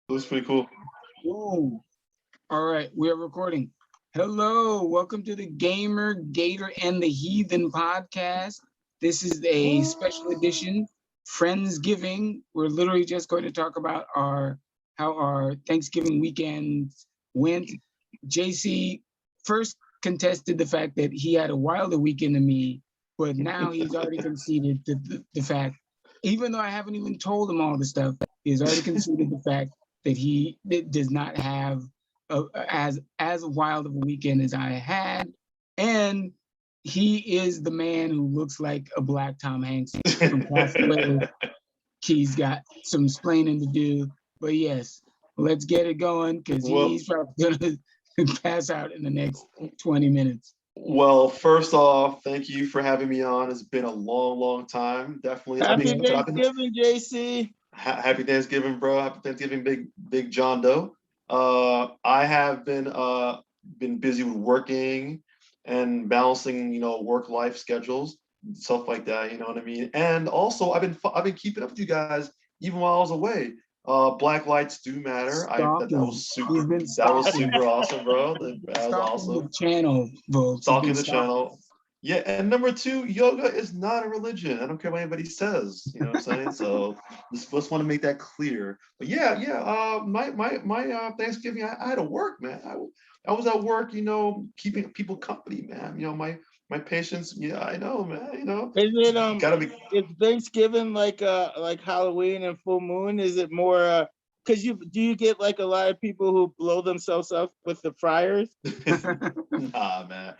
It was pretty cool. Ooh. All right, we are recording. Hello, welcome to the Gamer, Gator, and the Heathen podcast. This is a special edition, Friendsgiving. We're literally just going to talk about how our Thanksgiving weekend went. JC first contested the fact that he had a wilder weekend than me, but now he's already conceded the fact, even though I haven't even told him all the stuff, he's already conceded the fact that he does not have as wild of a weekend as I had, and he is the man who looks like a black Tom Hanks from Castaway. He's got some explaining to do, but yes, let's get it going because Well, he's probably gonna pass out in the next 20 minutes. well, first off, thank you for having me on. It's been a long, long time. Definitely, Happy Thanksgiving, JC. Happy Thanksgiving, bro. Happy Thanksgiving, big John Doe. I have been busy with working and balancing, work life schedules, stuff like that. You know what I mean? And also, I've been keeping up with you guys even while I was away. Black lives do matter. That was super awesome, bro. That was awesome. The channel, folks. Stalking the channel. Yeah, and number two, yoga is not a religion. I don't care what anybody says. You know what I'm saying? So just want to make that clear. But yeah. My Thanksgiving, I had to work, man. I was at work, keeping people company, man. My patients. Yeah, I know, man. Is it gotta be. Is Thanksgiving like Halloween and full moon? Is it more because do you get like a lot of people who blow themselves up with the fryers? Nah, man.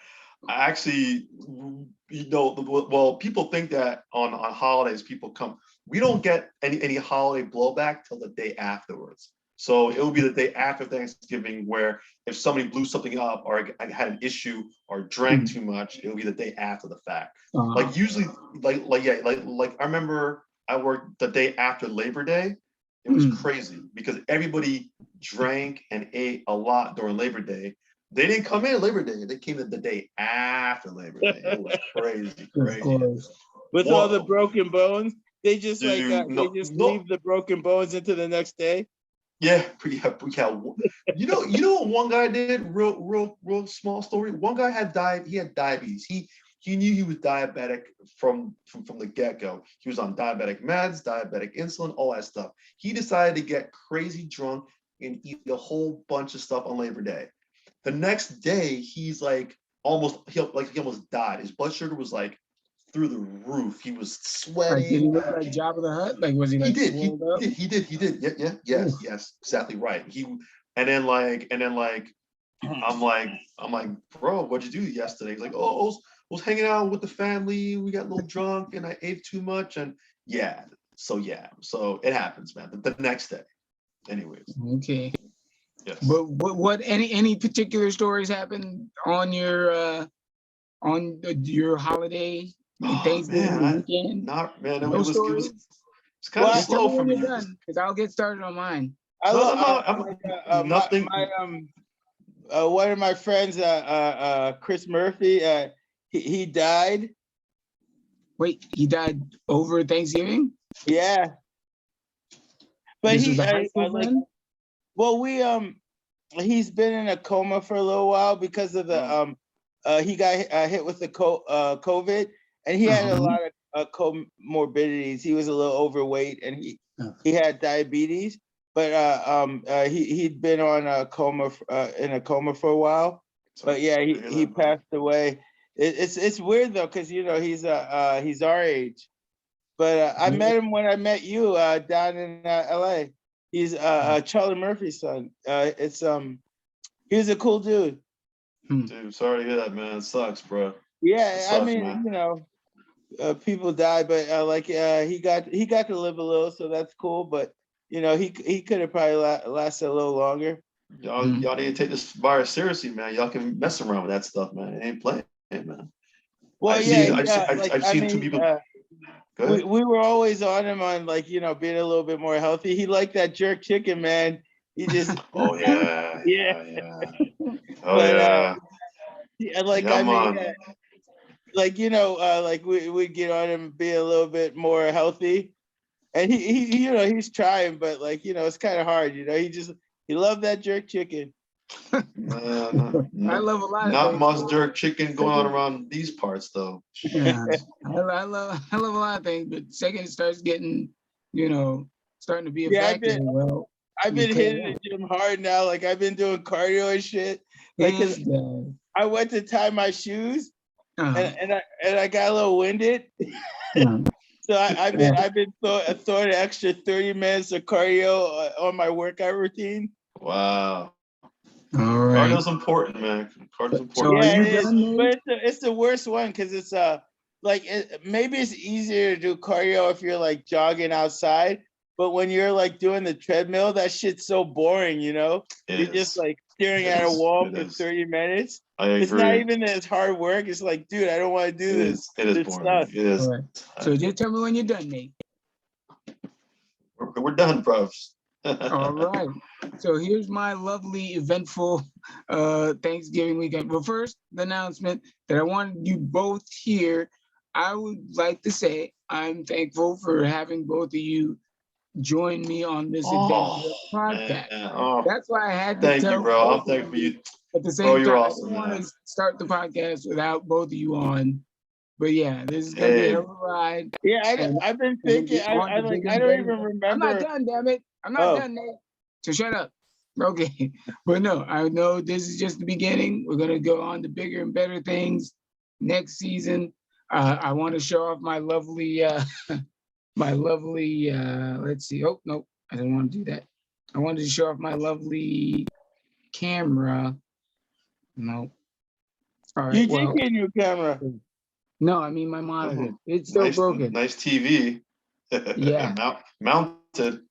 I actually, well, people think that on holidays people come. We don't get any holiday blowback till the day afterwards. So it will be the day after Thanksgiving where if somebody blew something up or I had an issue or drank too much, it will be the day after the fact. Like usually, like I remember I worked the day after Labor Day. It was crazy because everybody drank and ate a lot during Labor Day. They didn't come in Labor Day. They came in the day after Labor Day. It was crazy. With all the broken bones, they just leave the broken bones into the next day. Yeah. You know what one guy did? Real small story. One guy had diabetes. He knew he was diabetic from the get-go. He was on diabetic meds, diabetic insulin, all that stuff. He decided to get crazy drunk and eat a whole bunch of stuff on Labor Day. The next day, he's like he almost died. His blood sugar was like through the roof. He was sweating. Did he look like Jabba the Hutt? Like was he like he did. Yeah. Yes, exactly right. I'm like, bro, what'd you do yesterday? He's like, oh, I was hanging out with the family. We got a little drunk and I ate too much. And so it happens, man. The next day. Anyways. Okay. Yes. But what any particular stories happened on your holiday Thanksgiving weekend? It was kind of slow for me. Because I'll get started on mine. Nothing. One of my friends, Chris Murphy, he died. Wait, he died over Thanksgiving? Yeah. But he's been in a coma for a little while because of the he got hit with the COVID, and he had a lot of comorbidities. He was a little overweight and he had diabetes, but he'd been on in a coma for a while. But yeah, he passed away. It's weird though, because he's our age. But I met him when I met you down in LA. He's Charlie Murphy's son. He's a cool dude. Dude, sorry to hear that, man. It sucks, bro. Yeah, sucks, I mean, man. People die, but he got to live a little, so that's cool. But he could have probably lasted a little longer. Y'all need to take this virus seriously, man. Y'all can mess around with that stuff, man. It ain't playing, man. Well, I've seen two people. We were always on him on being a little bit more healthy. He liked that jerk chicken, man. He just oh yeah. Like we'd get on him, be a little bit more healthy, And he you know, he's trying, but like, you know, it's kind of hard, you know. He loved that jerk chicken. Man, I love a lot of not things. much jerk chicken going on around these parts though. Yeah, I love a lot of things, but second it starts getting, you know, starting to be a Yeah, factor. Well, I've you been cut it hitting out. the gym hard now. Like I've been doing cardio and shit. Like, 'cause And, I went to tie my shoes uh, and I got a little winded. uh, So I've yeah. been throwing an extra 30 minutes of cardio on my workout routine. Wow. All right. Cardio's important, man. Cardio's So important. are Yeah, you it is, done, Nate? but it's the worst one because it's like maybe it's easier to do cardio if you're like jogging outside, but when you're like doing the treadmill, that shit's so boring, you know. It You're just is. like staring It at a is. wall It for is. 30 minutes. I It's not agree. even that it's hard work. It's like, dude, I don't want to do It this. is. It is This boring. sucks. It is. All right. So just tell me when you're done, Nate. We're done, bros. All right. So here's my lovely, eventful Thanksgiving weekend. But first, the announcement that I wanted you both here. I would like to say I'm thankful for having both of you join me on this adventure Oh, podcast. man. Oh, That's why I had to thank you, tell bro. both I'm of thankful for you. at the Bro, same you're time. I awesome, didn't want man. to start the podcast without both of you on. But yeah, this is gonna be a Hey. hell of a ride. Yeah, And I've been we're gonna thinking. get on to Like bigger I and don't better even things. I'm not remember. done, damn it. I'm not Oh. done, Nate. So shut up. Okay. But no, I know this is just the beginning. We're gonna go on to bigger and better things next season. I want to show off my lovely let's see. Oh no, I didn't want to do that. I wanted to show off my lovely camera. No. All right. You Well, did get a new camera. no, I mean my monitor. It's still Nice, broken. nice TV. Yeah. Mounted.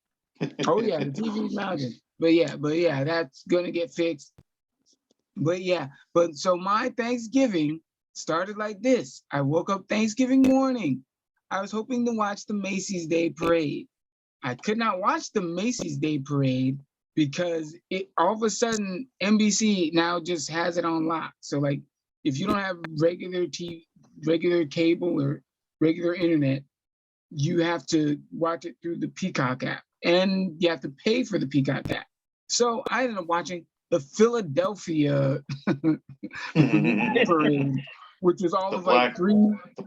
Oh yeah, the TV's mounted. But yeah, that's gonna get fixed. But so my Thanksgiving started like this. I woke up Thanksgiving morning. I was hoping to watch the Macy's Day Parade. I could not watch the Macy's Day Parade because it all of a sudden NBC now just has it on lock. So like if you don't have regular TV, regular cable or regular internet, you have to watch it through the Peacock app and you have to pay for the Peacock app. So I ended up watching the Philadelphia parade, which was all The of black- like three The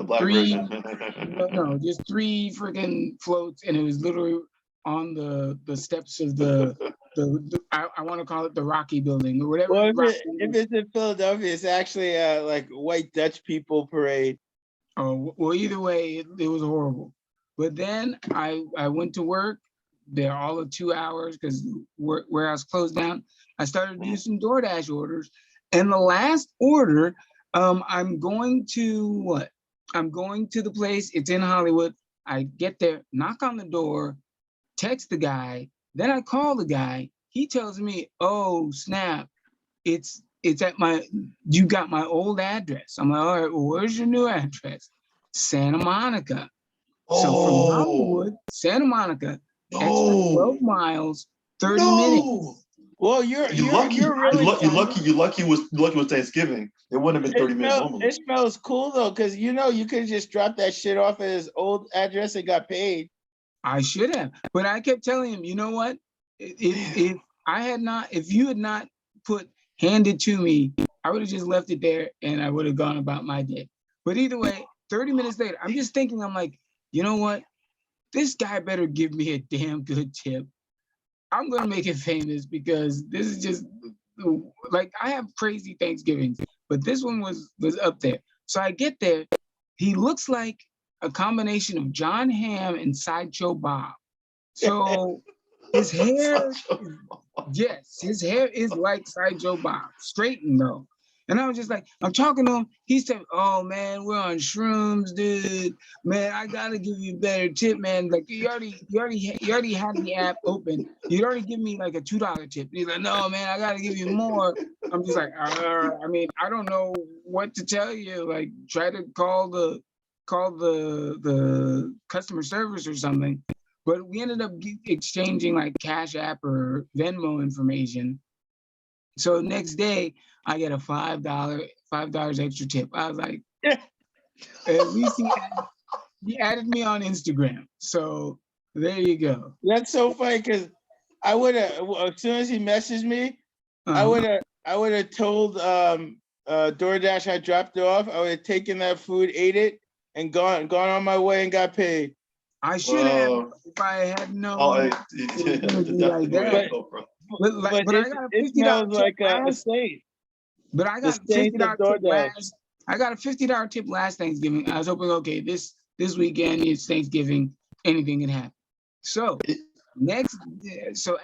black version. version. No, just three freaking floats, and it was literally on the steps of the I want to call it the Rocky Building or whatever. Well, Rocky if it's in Philadelphia, it's actually like white Dutch people parade. Oh, well, either way, it was horrible. But then I went to work there all of 2 hours because warehouse closed down. I started to do some DoorDash orders. And the last order, I'm going to I'm going to the place. It's in Hollywood. I get there, knock on the door, text the guy. Then I call the guy. He tells me, "Oh, snap. It's at you got my old address." I'm like, "All right, well, where's your new address?" Santa Monica. So from Hollywood, Santa Monica, extra 12 miles, 30 minutes. Well, you're lucky. really You lucky was Thanksgiving. It wouldn't have been 30 minutes normally. It smells cool though, because you know you could just drop that shit off at his old address and got paid. I should have, but I kept telling him, you know what? If you had not handed to me, I would have just left it there and I would have gone about my day. But either way, 30 minutes later, I'm just thinking, I'm like, you know what? This guy better give me a damn good tip. I'm gonna make it famous because this is just like I have crazy Thanksgivings, but this one was up there. So I get there, he looks like a combination of John Hamm and Sideshow Bob. So his hair, yes, his hair is like Sideshow Bob, straightened though. And I was just like, I'm talking to him. He said, "Oh man, we're on shrooms, dude. Man, I gotta give you a better tip, man. Like you already had the app open. You already give me like a $2 tip." He's like, "No, man, I gotta give you more." I'm just like, I mean, I don't know what to tell you. Like, try to call the customer service or something. But we ended up exchanging like Cash App or Venmo information. So next day, I get a $5 extra tip. I was like, at least He added me on Instagram. So there you go. That's so funny because I would have, as soon as he messaged me, I would have told DoorDash I dropped it off. I would have taken that food, ate it, and gone on my way and got paid. I should have if I had known. Definitely that. But I got a $50 like tip a saint. But I got $50 tip last. I got a $50 tip last Thanksgiving. I was hoping, okay, this weekend is Thanksgiving, anything can happen. So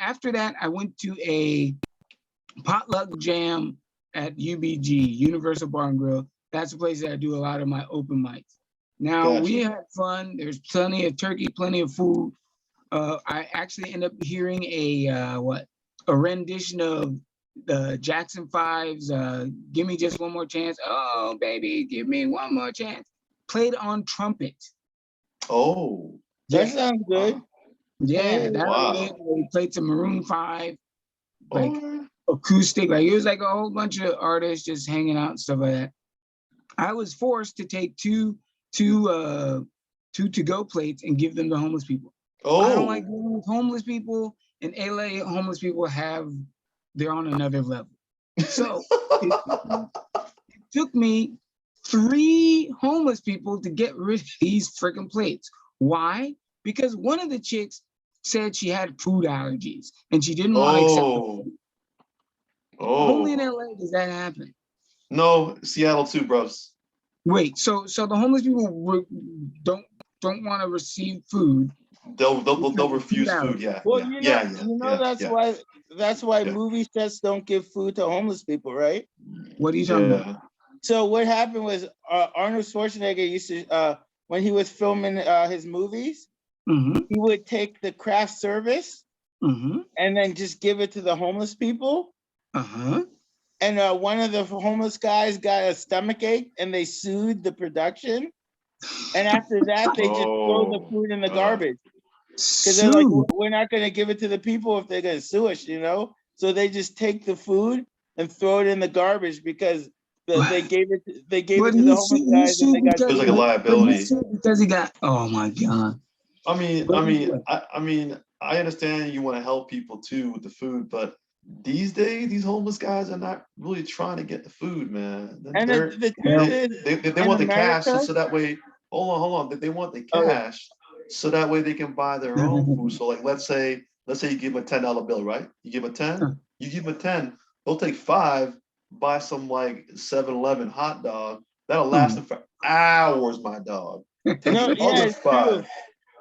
after that, I went to a potluck jam at UBG, Universal Bar and Grill. That's the place that I do a lot of my open mics. Now we had fun. There's plenty of turkey, plenty of food. I actually ended up hearing a rendition of the Jackson 5's "Give Me Just One More Chance." Oh, baby, give me one more chance. Played on trumpet. Oh, that sounds good. Yeah, that was it. We played some Maroon 5, like acoustic. Like it was like a whole bunch of artists just hanging out and stuff like that. I was forced to take two to-go plates and give them to homeless people. I don't like dealing with homeless people, and LA homeless people they're on another level. So it took me 3 homeless people to get rid of these freaking plates. Why? Because one of the chicks said she had food allergies and she didn't want to accept the food. Only in LA does that happen. No, Seattle too, bros. Wait, so the homeless people don't want to receive food. They'll refuse food. Yeah. Well, yeah, that's why movie sets don't give food to homeless people, right? What are you talking about? So what happened was Arnold Schwarzenegger used to when he was filming his movies, he would take the craft service and then just give it to the homeless people. And one of the homeless guys got a stomach ache and they sued the production. And after that, they just throw the food in the garbage. Because they're like, we're not going to give it to the people if they're going to sue us, you know? So they just take the food and throw it in the garbage because they gave it to the homeless guys. And they got it was like a liability. Because he got, oh my God. I mean, I understand you want to help people too with the food, but these days, these homeless guys are not really trying to get the food, man. And they want the cash so that way, hold on. They want the cash so that way they can buy their own food. So like, let's say you give them a $10 bill, right? You give them 10, you give them 10, they'll take 5, buy some like 7-Eleven hot dog. That'll last them for hours, my dog. Take the other 5.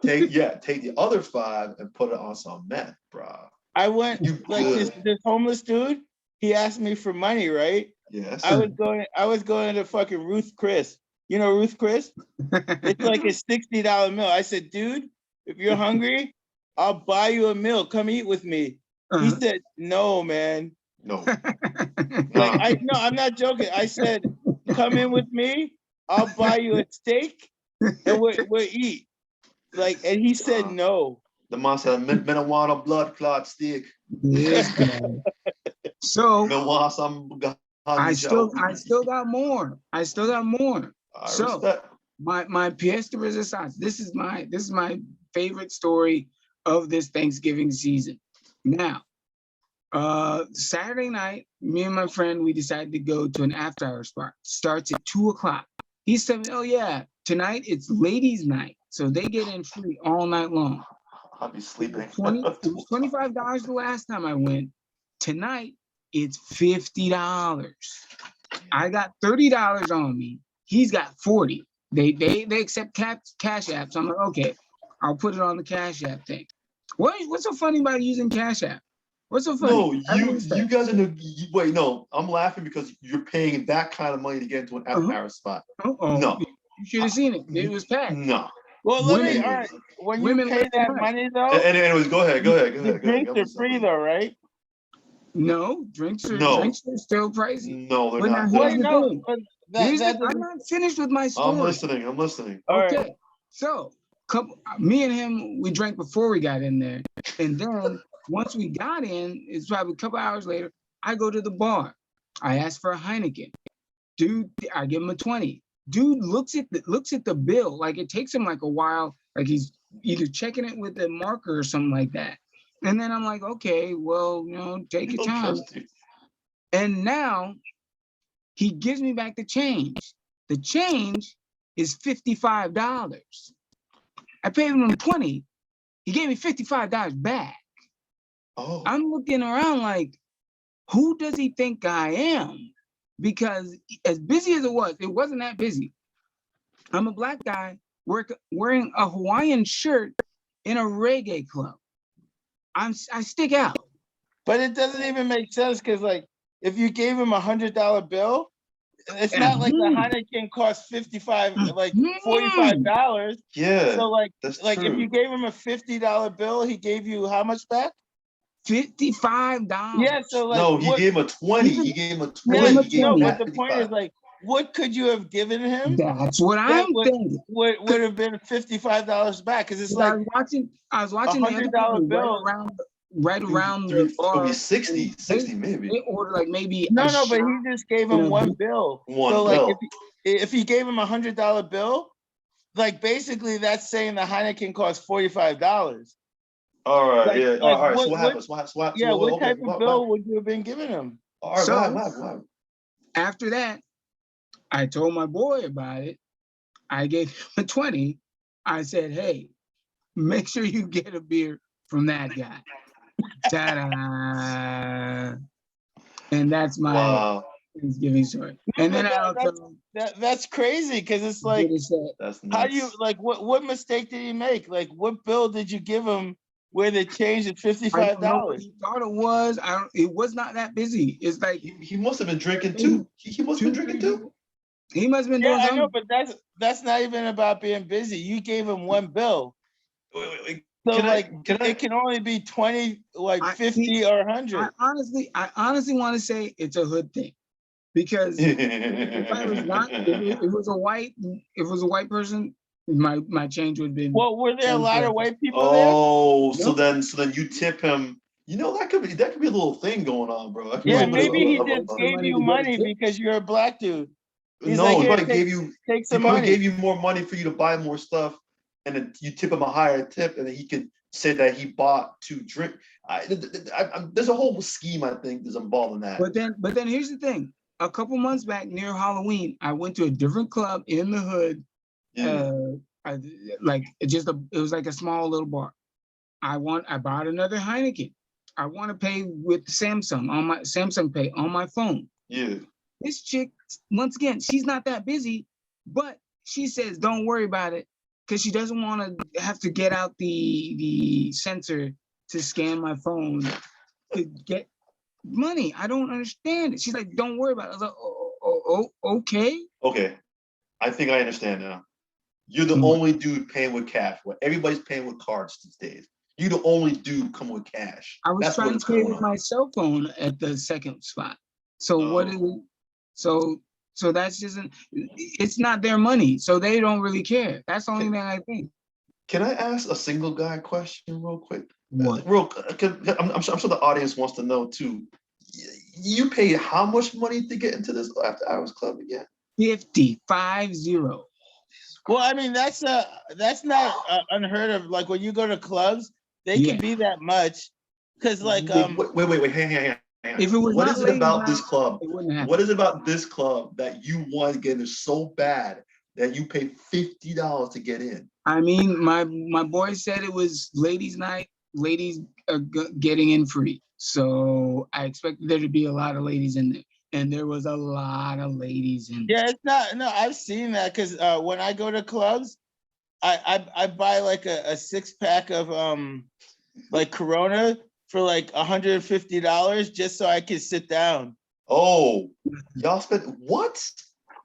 Take the other 5 and put it on some meth, bro. I went this homeless dude. He asked me for money, right? Yes. I was going to fucking Ruth Chris. You know Ruth Chris? It's like a $60 meal. I said, dude, if you're hungry, I'll buy you a meal. Come eat with me. He said, no, man. No. I'm not joking. I said, come in with me. I'll buy you a steak and we'll eat. Like, and he said no. The man said, "Me don't want a blood clot steak." Yes, so I still got more. So my pièce de résistance. This is my favorite story of this Thanksgiving season. Now, Saturday night, me and my friend, we decided to go to an after-hour spot. Starts at 2:00. He said, "Oh yeah, tonight it's ladies' night, so they get in free all night long." I'll be sleeping. It was $25 the last time I went. Tonight, it's $50. I got $30 on me. He's got 40. They accept Cash App. So I'm like, okay, I'll put it on the Cash App thing. What's so funny about using Cash App? What's so funny? No, you guys wait, no, I'm laughing because you're paying that kind of money to get into an after-hour spot. No. You should have seen it. It was packed. No. Well, when you pay that money though. Anyways, go ahead. Drinks are free though, right? No, drinks are still pricey. No, they're not. I'm not finished with my story. I'm listening. Okay, so me and him, we drank before we got in there, and then once we got in, it's probably a couple hours later. I go to the bar. I ask for a Heineken. Dude, I give him a 20. Dude looks at the bill, like it takes him like a while, like he's either checking it with a marker or something like that. And then I'm like, okay, well, take your time. And now he gives me back the change. The change is $55. I paid him 20. He gave me $55 back. Oh. I'm looking around like, who does he think I am? Because as busy as it wasn't that busy. I'm a black guy wearing a Hawaiian shirt in a reggae club. I stick out. But it doesn't even make sense because, like, if you gave him $100 bill, it's not like the Heineken costs $45. Yeah. So like that's if true. you gave him a $50 bill, he gave you how much back? $55. Yeah. So like, no, he gave him a 20. He gave him a 20. Yeah, He gave no, him but back the point is 55. like, what could you have given him? That's what I'm thinking. Would have been $55 back because it's like I was watching the other $100 people bill. right around the bar. It'll be 60 maybe. They ordered like maybe No, a but shot. he just gave him one bill. So like, bill. if he gave him $100 bill, like basically that's saying the Heineken costs $45. All right, Like- yeah. like all right, what- so what happens? What type of bill would you have been giving him? All right, So- what happened? After that, I told my boy about it. I gave him a 20. I said, hey, make sure you get a beer from that guy. Ta-da! And that's my Thanksgiving story. And then I'll tell him, That's crazy because it's like, That's nuts. how do you like what mistake did he make? Like what bill did you give him where they changed it I don't know what $55? he thought it was. It was not that busy. It's like He must have been drinking too. He must have been drinking too. he must have been doing Yeah, I know, something. but that's not even about being busy. You gave him one bill. Wait. So Can I? it can only be 20, like I 50 see- or 100. I honestly want to say it's a hood thing, because if I was not, if it was a white person, my change would have been. Well, were there a lot of white people Oh, there? so then you tip him. That could be a little thing going on, bro. That could be there? Yeah, a little- maybe he a- a- just a- gave you money because you're a black dude. He's No, like, he "Here, probably take- gave you. Take He some probably money. gave you more money for you to buy more stuff, and then you tip him a higher tip, and then he could say that he bought to drink. There's a whole scheme I think is involved in that. But then here's the thing. A couple months back near Halloween, I went to a different club in the hood. Yeah. It was like a small little bar. I bought another Heineken. I want to pay with Samsung on my Samsung Pay on my phone. Yeah. This chick, once again, she's not that busy, but she says, don't worry about it, because she doesn't want to have to get out the sensor to scan my phone to get money. I don't understand it. She's like, don't worry about it. I was like, oh, okay. Okay. I think I understand now. You're the only dude paying with cash. Well, everybody's paying with cards these days. You're the only dude coming with cash. I was That's trying what's to pay going with on. my cell phone at the second spot. So what is it? So that's just it's not their money, so they don't really care. That's the only thing I think. Can I ask a single guy question real quick? What? I'm sure the audience wants to know too. You paid how much money to get into this after hours club again? 50. Well, I mean, that's not unheard of. Like when you go to clubs, they can be that much. Because like Wait, hang on. If it was what not is it about ladies' this club? it wouldn't happen. What is it about this club that you want to get in so bad that you pay $50 to get in? I mean, my boy said it was ladies' night. Ladies are getting in free, so I expected there to be a lot of ladies in there, and there was a lot of ladies in there. Yeah, it's not. No, I've seen that because when I go to clubs, I buy like a 6-pack of like Corona for like $150 just so I can sit down. Oh, y'all spent what?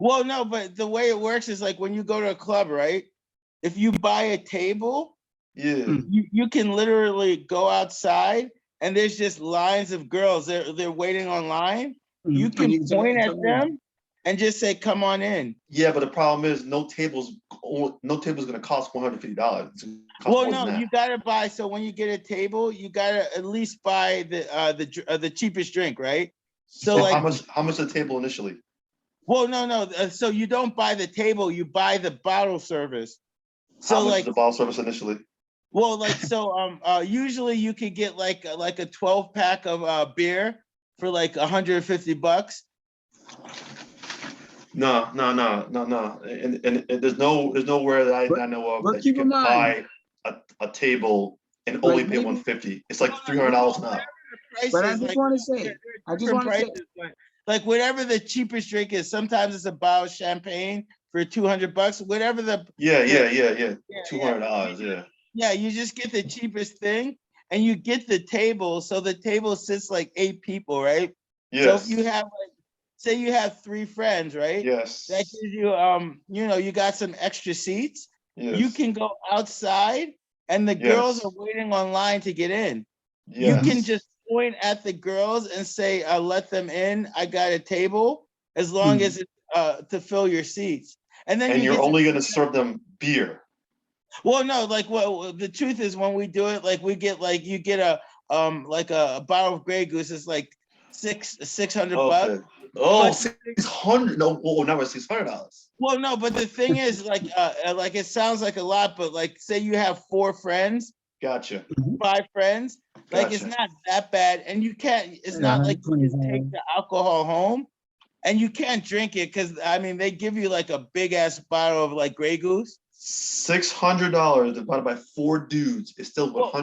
Well, no, but the way it works is like when you go to a club, right? If you buy a table, Yeah. you can literally go outside and there's just lines of girls. They're waiting online. You can point at them and just say, "Come on in." Yeah, but the problem is no table's gonna cost $150. Well, no, you gotta buy. So when you get a table, you gotta at least buy the cheapest drink, right? So like, how much the table initially? Well, no. So you don't buy the table, you buy the bottle service. So How much like, is the bottle service initially? well, like so usually you could get like a 12 pack of beer for like $150. No. And there's nowhere that I know of But that you keep in can mind, buy a table and only like pay maybe, 150. It's like $300 an hour. but I Prices, just like want to say, there I are just different want to say, prices, but like whatever the cheapest drink is, sometimes it's a bottle of champagne for $200. Whatever the Yeah. yeah, $200. Yeah. yeah, you just get the cheapest thing and you get the table. So the table sits like 8 people, right? So if you Yes. have like, say you have 3 friends, right? That Yes. gives you you got some extra seats. You Yes. can go outside and the girls Yes. are waiting online to get in. You can Yes. just point at the girls and say, let them in. I got a table, as long as it's to fill your seats. And then And you you're get to, only gonna serve them beer. well, no, like well, the truth is when we do it, like we get like you get a like a bottle of Grey Goose is like $600. Okay. Oh, But 600. No, oh, now it's $600. well, no, but the thing is, like it sounds like a lot, but like say you have 4 friends, Gotcha. 5 friends, like it's Gotcha. not that bad, and you can't. It's not like you can take the alcohol home, and you can't drink it because I mean they give you like a big ass bottle of like Grey Goose. $600 divided by 4 dudes is still Well, no,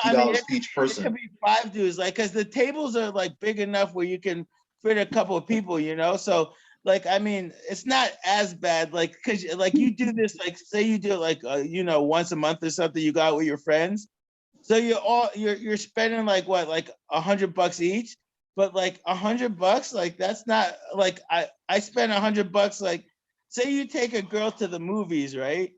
I mean $150 each it person. could be 5 dudes, like because the tables are like big enough where you can fit a couple of people, So like I mean it's not as bad, like because like you do this, like say you do it like once a month or something, you go out with your friends. So you're spending like what, like $100 each, but like $100, like that's not like I spend $100, like say you take a girl to the movies, right?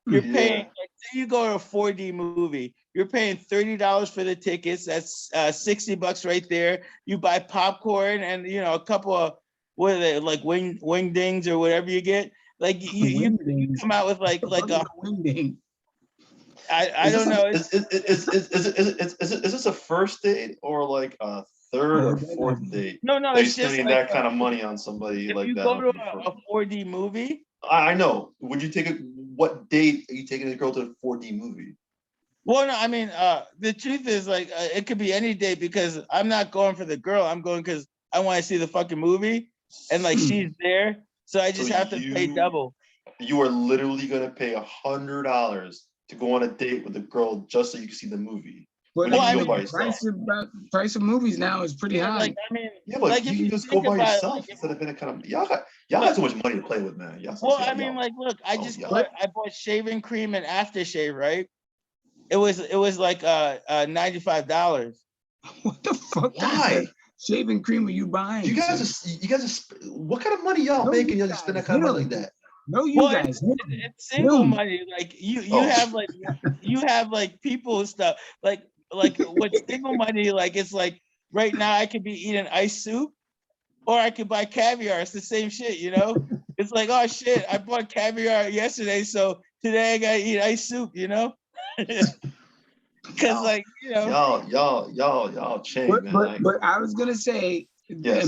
You're paying, Yeah. like say you go to a 4D movie, you're paying $30 for the tickets. That's $60 right there. You buy popcorn and a couple of, what are they, like wing dings or whatever you get. Like you come out with like a wingding. I don't know. Is this a first date or like a third or fourth date? No, That you're it's just spending like that kind of money on somebody if like you that? go to a 4D movie. I know. Would you take it? What date are you taking a girl to a 4D movie? Well, no, I mean, the truth is like it could be any day because I'm not going for the girl. I'm going because I want to see the fucking movie, and like she's there, so I just have to pay double. You are literally gonna pay $100 to go on a date with a girl just so you can see the movie. But When I you mean, can go by the yourself. price of movies now is pretty high. Like I mean, Yeah, but like you if can you just go think by about it, yourself like, instead of being a kind of y'all got so much money to play with, man. well, I mean, like, look, I just I bought shaving cream and aftershave, right? It was like $95. What the fuck? Why? Shaving cream are you buying? You guys what kind of money y'all making? You spend that kind of money like that? No, you guys. It's single money. Like you have like people and stuff. Like with single money, like it's like right now I could be eating ice soup, or I could buy caviar. It's the same shit, It's like, oh shit, I bought caviar yesterday, so today I gotta eat ice soup, Because like y'all change, man. But I was gonna say, yes.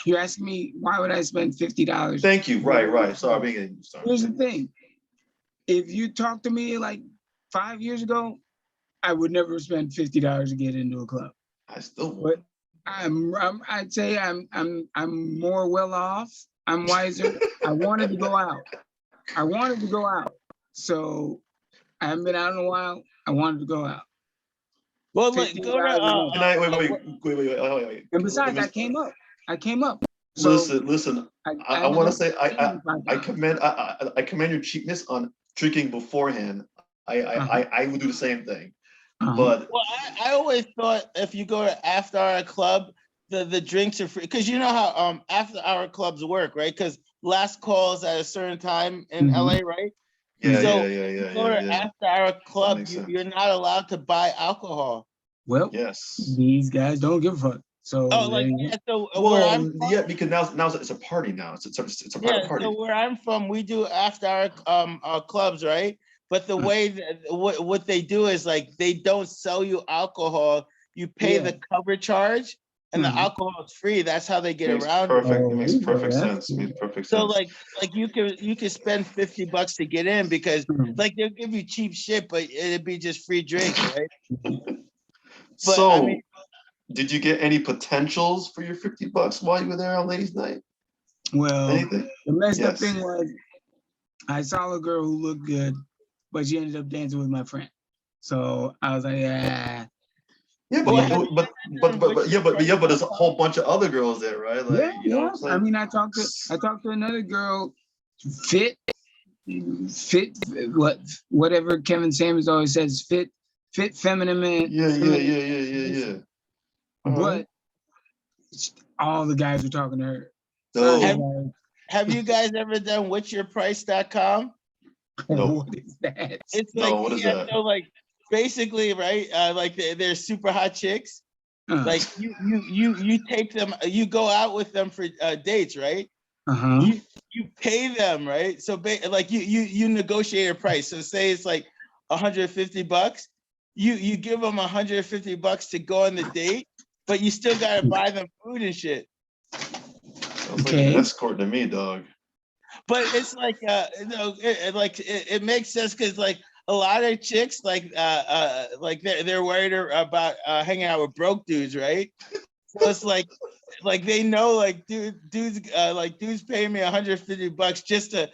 You're asking me why would I spend $50? Thank you. Right. Sorry. Here's the thing: if you talked to me like 5 years ago, I would never spend $50 to get into a club. I still would. But I'd say I'm more well off. I'm wiser. I wanted to go out. So I haven't been out in a while. I wanted to go out. Well, look, go to wait. And besides, I came up. So listen. I want to say I commend your cheapness on drinking beforehand. I would do the same thing. But well, I always thought if you go to after hour club, the drinks are free because you know how after hour clubs work, right? Because last call is at a certain time in LA, right? Yeah, so yeah. Go to after hour club, you're not allowed to buy alcohol. Well, yes, these guys don't give a fuck. So because now it's a party now. It's a private party. So where I'm from, we do after hour clubs, right? But the way that what they do is like they don't sell you alcohol. You pay the cover charge, and the alcohol is free. That's how they get around it. It makes perfect yeah. sense. It makes perfect So sense. like you could spend $50 to get in because like they'll give you cheap shit, but it'd be just free drinks, right? But So, I mean, did you get any potentials for your $50 while you were there on ladies' night? Well, Anything? the messed up Yes. thing was I saw a girl who looked good, but she ended up dancing with my friend. So I was like, yeah. Yeah, but there's a whole bunch of other girls there, right? Like, you know what I'm saying? I mean, I talked to another girl, fit, whatever Kevin Samuels always says, fit, feminine. Yeah. But all the guys were talking to her. No. have you guys ever done what'syourprice.com? No. What is that? It's like, what is that? So like basically, right? Like they're super hot chicks. Like you take them, you go out with them for dates, right? You pay them, right? So like you negotiate a price. So say it's like $150. You give them $150 to go on the date, but you still gotta buy them food and shit. Sounds like an escort to me, dog. But it's like it makes sense because like a lot of chicks like they're worried about hanging out with broke dudes, right? So it's like they know like dudes paying me $150 just to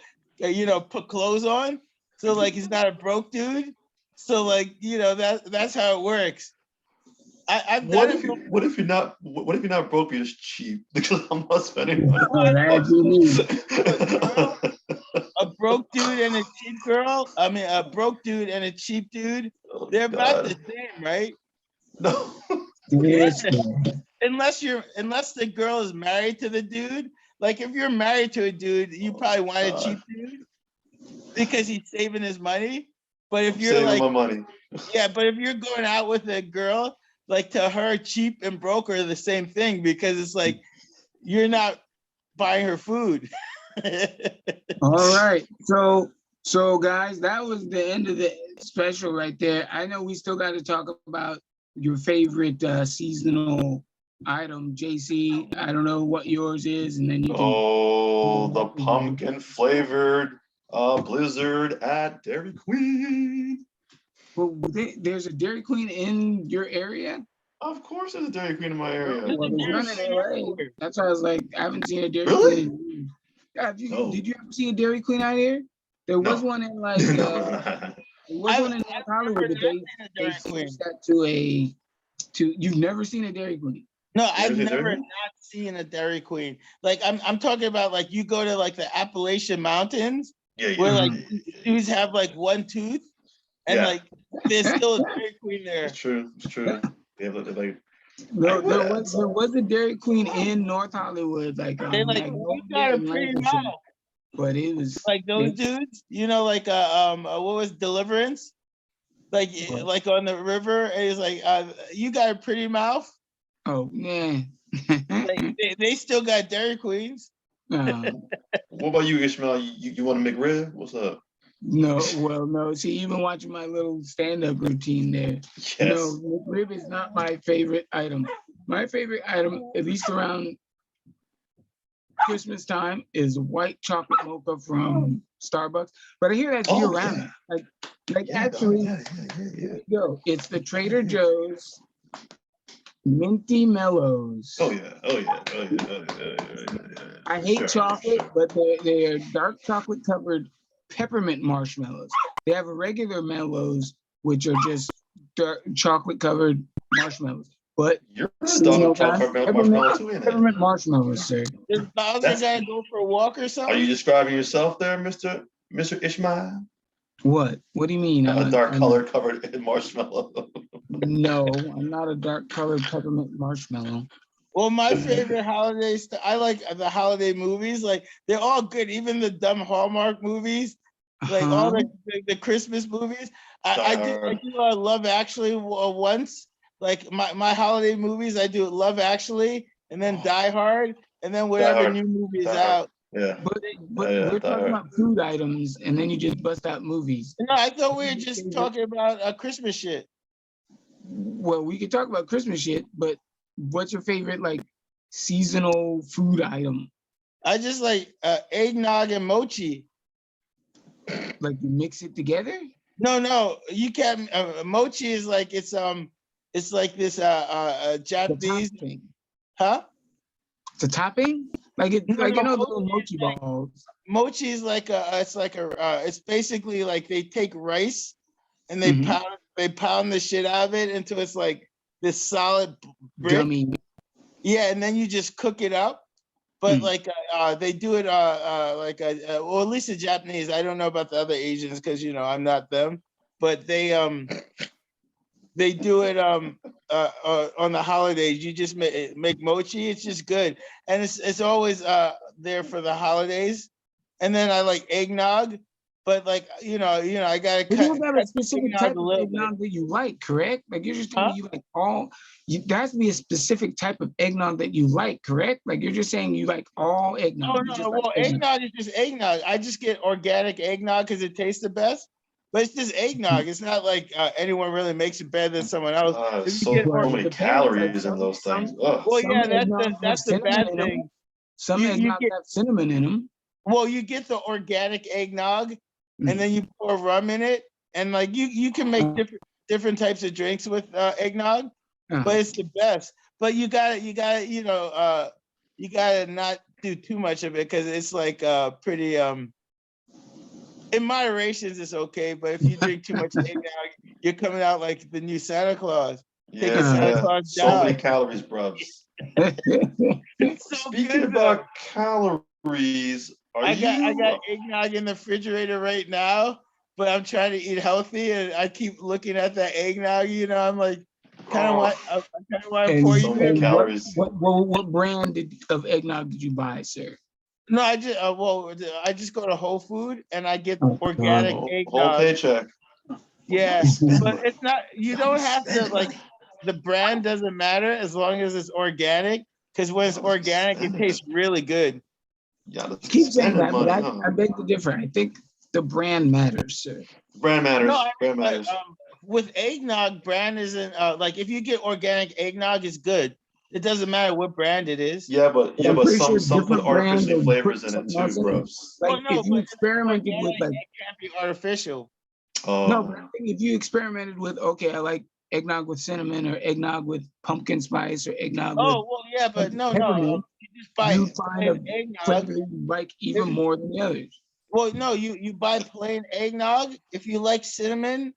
put clothes on. So like he's not a broke dude. So like that's how it works. What if you're not broke? You're just cheap because I'm not spending money. A broke dude and a cheap girl. I mean, a broke dude and a cheap dude. They're about the same, right? No. Yes. Unless the girl is married to the dude. Like if you're married to a dude, you probably want a cheap dude because he's saving his money. But if you're saving my money. Yeah, but if you're going out with a girl, like to her, cheap and broke are the same thing because it's like you're not buying her food. All right. So guys, that was the end of the special right there. I know we still got to talk about your favorite seasonal item, JC. I don't know what yours is, and then you can. The pumpkin flavored Blizzard at Dairy Queen. Well, there's a Dairy Queen in your area? Of course there's a Dairy Queen in my area. Well, there's none in LA. That's why I was like, I haven't seen a Dairy Really? Queen. Did you ever see a Dairy Queen out here? There was one in like there was one in North Hollywood, but they switched that to you've never seen a Dairy Queen. No, I've never not seen a Dairy Queen. Like I'm talking about like you go to like the Appalachian Mountains where like dudes have like one tooth and like there's still a Dairy Queen there. It's true. They have like there was a Dairy Queen in North Hollywood, like they like you got a pretty mouth. But it was like those dudes, like what was Deliverance? Like on the river, and he's like, you got a pretty mouth. Oh yeah. Like, they still got Dairy Queens. What about you, Ishmael? You want to McRib? What's up? No. See, you've been watching my little stand-up routine there. Yes. No, McRib is not my favorite item. My favorite item, at least around Christmas time, is white chocolate mocha from Starbucks. But I hear that's year round. Actually, here we go. It's the Trader Joe's Minty Mellows. Oh yeah. I hate chocolate, but they are dark chocolate covered peppermint marshmallows. They have regular mellows, which are just dark chocolate covered marshmallows. But you're peppermint marshmallows, sir. Does Bowser gotta go for a walk or something? Are you describing yourself there, Mr. Ishmael? What? What do you mean? A dark color covered in marshmallow. No, I'm not a dark colored peppermint marshmallow. Well, my favorite holidays, I like the holiday movies. Like they're all good, even the dumb Hallmark movies, like all the Christmas movies. I do Love Actually once. Like my holiday movies, I do Love Actually, and then Die Hard, and then whatever new movie is out. Yeah. But we're talking about food items, and then you just bust out movies. No, I thought we were just talking about Christmas shit. Well, we could talk about Christmas shit, but what's your favorite like seasonal food item? I just like eggnog and mochi. Like you mix it together? No, you can't. Mochi is like it's like this The Japanese, topping. huh? The topping? Like it's No, like no, the mochi little mochi is like balls. mochi is like it's basically like they take rice and they Mhm. pound the shit out of it until it's like this solid brick. Gummy. Yeah, and then you just cook it up. But Mm. like they do it well, at least the Japanese. I don't know about the other Asians because I'm not them. But they do it on the holidays. You just make mochi. It's just good, and it's always there for the holidays. And then I like eggnog, but like I gotta But you cut don't have a the specific eggnog type a of little bit. eggnog that you like, correct? Like you're just telling Huh? me you like all. There has to be a specific type of eggnog that you like, correct? Like you're just saying you like all eggnog. Oh You just no, like well, eggnog. eggnog is just eggnog. I just get organic eggnog because it tastes the best. But it's just eggnog. It's not like anyone really makes it better than someone else. If you get So Well, it many depends. Like calories in those things. Ugh. well, some yeah, eggnogs have that's the cinnamon bad in them. thing. Some You eggnogs get have cinnamon in them. well, you get the organic eggnog, and then you pour rum in it, and like you can make different types of drinks with eggnog, but it's the best. But you gotta you gotta not do too much of it because it's like pretty in moderations it's okay, but if you drink too much eggnog, you're coming out like the new Santa Claus. Taking Santa Yeah, Claus so many down. calories, brubs. It's so Speaking good, about though. calories, are I got you? eggnog in the refrigerator right now, but I'm trying to eat healthy, and I keep looking at that eggnog. I'm like, kind of want to And, pour So you many some. calories. what brand of eggnog did you buy, sir? No, I just go to Whole Food and I get Oh, organic Whole eggnog. paycheck. Yeah, You spend but money. it's not. You don't have to Spend like. money. The brand doesn't matter as long as it's organic. Because when it's Y'all just be organic, it spending tastes it. really good. Y'all You just be keep saying spending that, but money, I huh? beg to differ. I think the brand matters, sir. Brand No, matters. I Brand mean, matters. with eggnog, brand isn't like if you get organic eggnog, it's good. It doesn't matter what brand it is. But I'm But pretty sure some put different brands artificially will flavors put in it something too, else in it. bros. Like Well, no, if but you if it's experimented with organic, like it can't be artificial. no, but I Oh, think if you experimented with okay, I like eggnog with cinnamon or eggnog with pumpkin spice or eggnog with Oh, well, yeah, but no. peppermint, You just buy you find a plain eggnog. flavor you like even more than the others. Well, no, you buy plain eggnog. If you like cinnamon,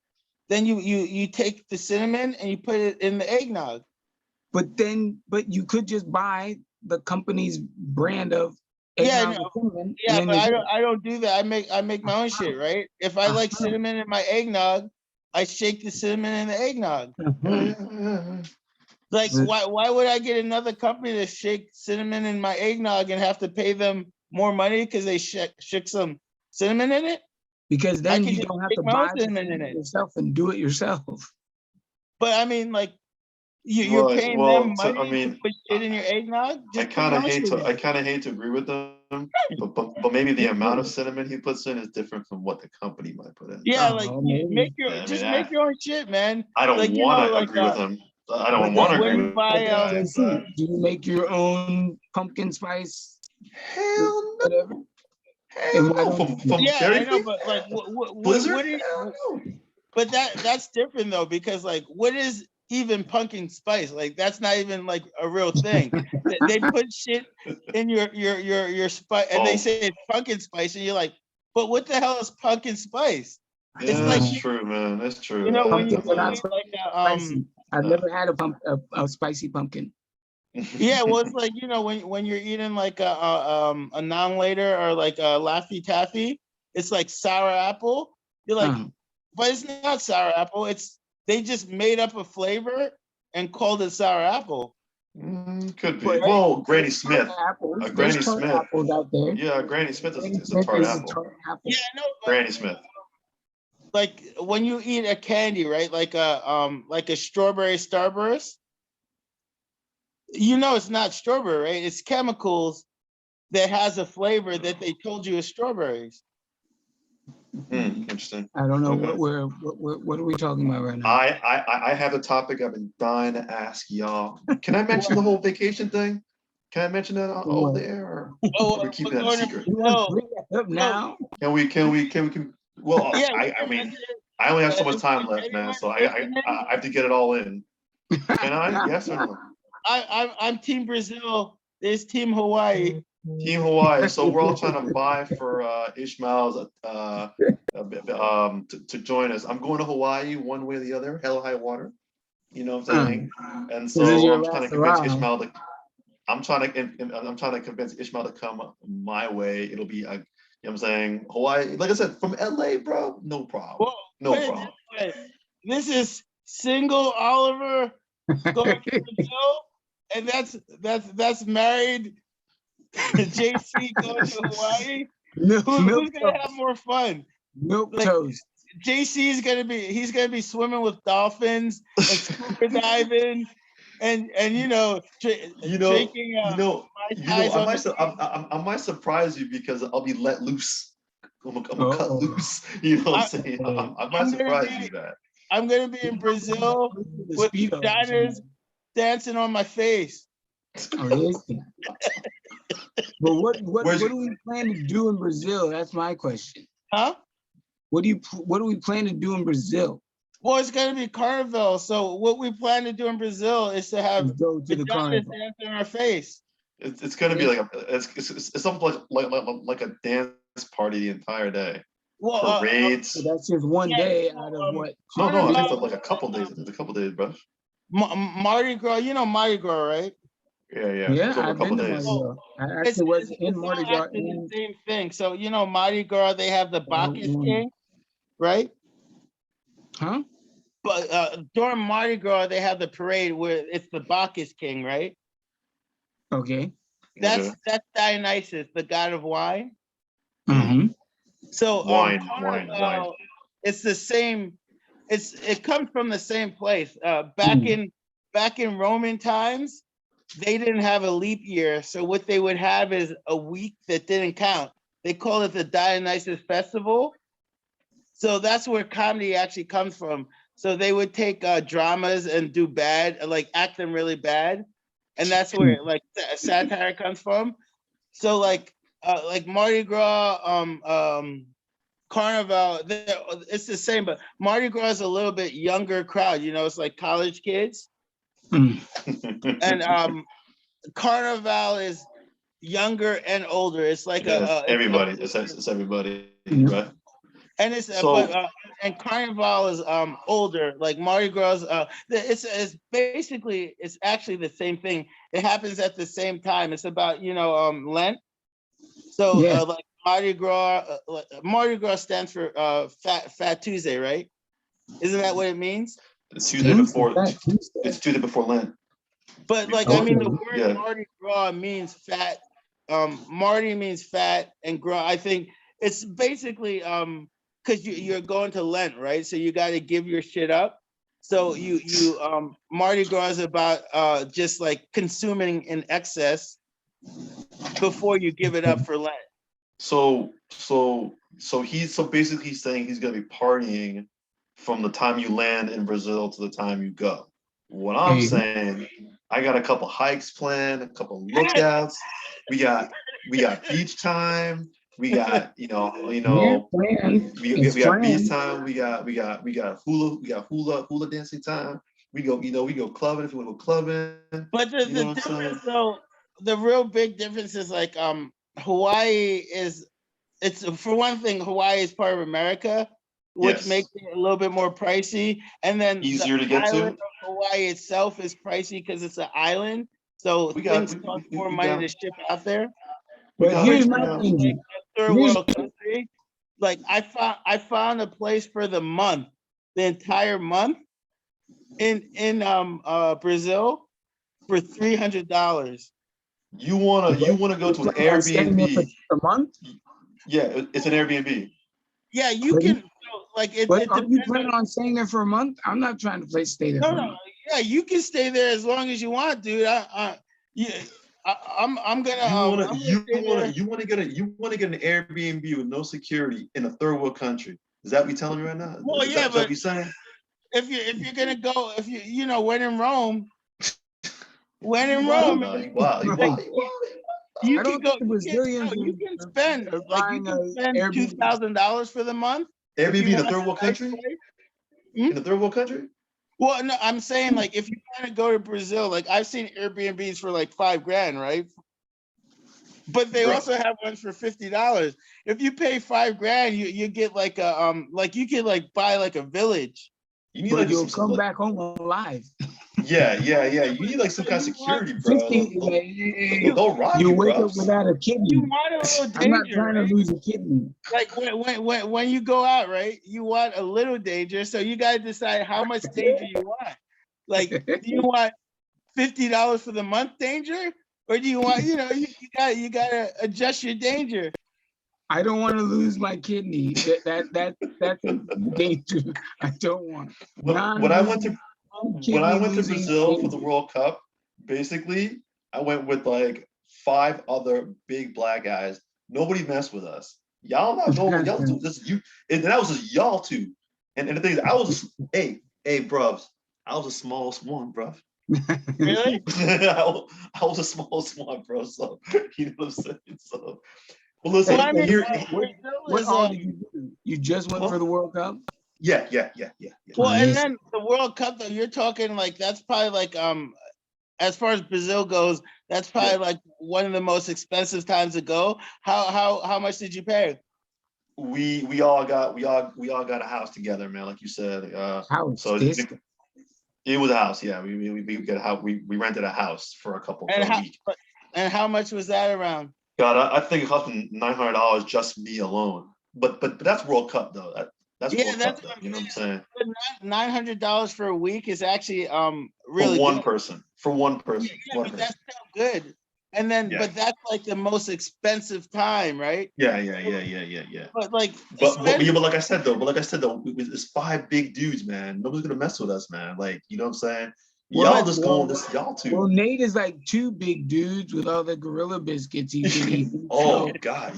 then you take the cinnamon and you put it in the eggnog. But you could just buy the company's brand of Yeah, eggnog with no, cinnamon, and yeah, then but you're I good. don't do that. I make my own shit, right? If I like Uh-huh. cinnamon in my eggnog, I shake the cinnamon in the eggnog. Uh-huh. Like, why would I get another company to shake cinnamon in my eggnog and have to pay them more money because they shook some cinnamon in it? Because I then can you just don't have shake to my own buy the cinnamon in cinnamon it. yourself and do it yourself. But I mean, like, you're well, paying them well. I money to mean, put shit in your eggnog. I Just put kind your of own hate shit to. in. I kind of hate to agree with them, but maybe the amount of cinnamon he puts in is different from what the company might put in. Yeah, like Maybe. Yeah, I mean, make your own shit, man. I don't Like want to agree with him. I don't But want to then, when agree you with buy the like guy, KFC, but do you make your own pumpkin spice, hell no, whatever? And hell why no. don't you? From Yeah, I Dairy know, Queen, but like Blizzard, what is hell no. but that's different though, because like what is even pumpkin spice? Like that's not even like a real thing. They put shit in your spice and they Oh, say it's pumpkin spice, and you're like, but what the hell is pumpkin spice? It's yeah, like that's true, man. That's true. when Pumpkins are you not eat like spicy. I've uh, never had a spicy pumpkin. yeah, well, it's like when you're eating like a non-later or like a Laffy Taffy, it's like sour apple. You're like, Uh, but it's not sour apple. They just made up a flavor and called it sour apple. Could be. but Right? Well, Granny there's tart Smith. apples. There's Granny tart Smith. apples out there. Yeah, Granny Smith Granny is a Smith tart is a apple. tart apple. Yeah, I know. Granny Smith. Like when you eat a candy, right? Like a strawberry starburst. It's not strawberry, right? It's chemicals that has a flavor that they told you is strawberries. Interesting. I don't know Okay. what are we talking about right now? I have a topic I've been dying to ask y'all. Can I mention the whole vacation thing? Can I mention that over there, or Oh, are we keeping that a secret? You want to bring that up now? Can we? Well, Yeah, I mean, I only have so much time left, man. anyone So I listening? have to get it all in. Can I? Yes or no? I'm Team Brazil. There's Team Hawaii. Team Hawaii. So we're all trying to vie for Ishmael's to join us. I'm going to Hawaii one way or the other, hell or high water. You know what I'm saying? And This is so your I'm trying to last convince hurrah. Ishmael to. I'm trying to convince Ishmael to come my way. It'll be, you know what I'm saying, Hawaii. Like I said, from LA, bro, no problem. Well, No problem. this is single Oliver going to Brazil, and that's married JC going to Hawaii. Who's gonna have more fun? Milk Like, toast. JC is he's gonna be swimming with dolphins and scuba diving, and drinking I might surprise you because I'll be let loose. I'm gonna cut loose. You know what I'm saying? I might surprise you that. I'm gonna be in Brazil with vaginas dancing on my face. But what do we plan to do in Brazil? That's my question. Huh? What do we plan to do in Brazil? Well, it's gonna be carnival. So what we plan to do in Brazil is to have go to the carnival dancing on our face. It's gonna be like it's something like a dance party the entire day. Well, parades. So that's just one day out of what? No, I think it's like a couple days. It's a couple days, bro. Mardi Gras, you know Mardi Gras, right? Yeah, I've been to Mardi Gras. I actually was in Mardi Gras. The same thing. So Mardi Gras, they have the Bacchus King, right? Huh? But during Mardi Gras, they have the parade where it's the Bacchus King, right? Okay. That's Dionysus, the god of wine. Mm-hmm. So wine. It's the same. It comes from the same place. Back in Roman times, they didn't have a leap year, so what they would have is a week that didn't count. They call it the Dionysus Festival. So that's where comedy actually comes from. So they would take dramas and do bad, like act them really bad, and that's where like satire comes from. So like Mardi Gras, Carnival, it's the same, but Mardi Gras is a little bit younger crowd. It's like college kids, and Carnival is younger and older. It's like everybody. It's everybody, right? And it's and Carnival is older. Like Mardi Gras, it's basically actually the same thing. It happens at the same time. It's about Lent. So like Mardi Gras stands for Fat Tuesday, right? Isn't that what it means? It's Tuesday before. It's Tuesday before Lent. But like I mean, the word Mardi Gras means fat. Mardi means fat, and Gras. I think it's basically because you're going to Lent, right? So you got to give your shit up. So you Mardi Gras is about just like consuming in excess before you give it up for Lent. So basically he's saying he's gonna be partying from the time you land in Brazil to the time you go. What I'm saying, I got a couple hikes planned, a couple lookouts. We got beach time. We got we got beach time. We got hula dancing time. We go clubbing if you want to go clubbing. But the difference though, the real big difference is like Hawaii it's for one thing, Hawaii is part of America, which makes it a little bit more pricey, and then easier to get to. Hawaii itself is pricey because it's an island, so things cost more money to ship out there. But here's my thing. Third world country, like I found a place for the entire month in Brazil for $300. You wanna go to an Airbnb a month? Yeah, it's an Airbnb. Yeah, you can. But are you planning on staying there for a month? I'm not trying to stay there. No. Yeah, you can stay there as long as you want, dude. I'm gonna. You want to get an Airbnb with no security in a third world country. Is that what you're telling me right now? Well, is yeah, that but what you're saying? if you're gonna go, if you know, when in Rome, when in Wow, Rome, no, wow, you I can don't go. think the Brazilians You can spend are like you buying can a spend Airbnb. $2,000 for the month. If you Airbnb in a want third world a nice country? place. In a third world country? Well, no, I'm saying like if you want to go to Brazil, like I've seen Airbnbs for like $5,000, right? But they Bro. also have ones for $50. If you pay $5,000, you get like a like you could like buy like a village. You need But like you'll come back home alive. Yeah. You need like some kind of security, bro. 50, Don't rob you you, wake bro. up without a You kidney. want a little I'm not danger, trying right? to lose a kidney. Like when you go out, right? You want a little danger, so you gotta decide how much danger you want. Like, do you want $50 for the month danger, or do you want, you gotta adjust your danger. I don't want to lose my kidney. That's a danger I don't want. When I went to Brazil for the World Cup, basically I went with like 5 other big black guys. Nobody messed with us. Y'all not going. Y'all do this. And that was just y'all two. And the thing is, I was hey, bruvs. I was the smallest one, bruv. Really? I was the smallest one, bro. So you know what I'm saying. So, well, listen. Well, I mean, what all did you do? You just went for the World Cup? Yeah. Well, and then the World Cup, though, you're talking like that's probably like as far as Brazil goes, that's probably like one of the most expensive times to go. How much did you pay? We all got a house together, man. Like you said, House. So it was a house. Yeah, we got a house. We rented a house for a week. And how much was that around? God, I think it cost me $900 just me alone. But that's World Cup though. That's World Cup though. You know what I'm saying? $900 for a week is actually really for one good. person. For one person. Yeah, but that's still good. And then, but that's like the most expensive time, right? Yeah. But like, but like I said though, it's 5 big dudes, man. Nobody's gonna mess with us, man. Like, you know what I'm saying? Y'all y'all two. Well, Nate is like 2 big dudes with all the gorilla biscuits he can eat. Oh God,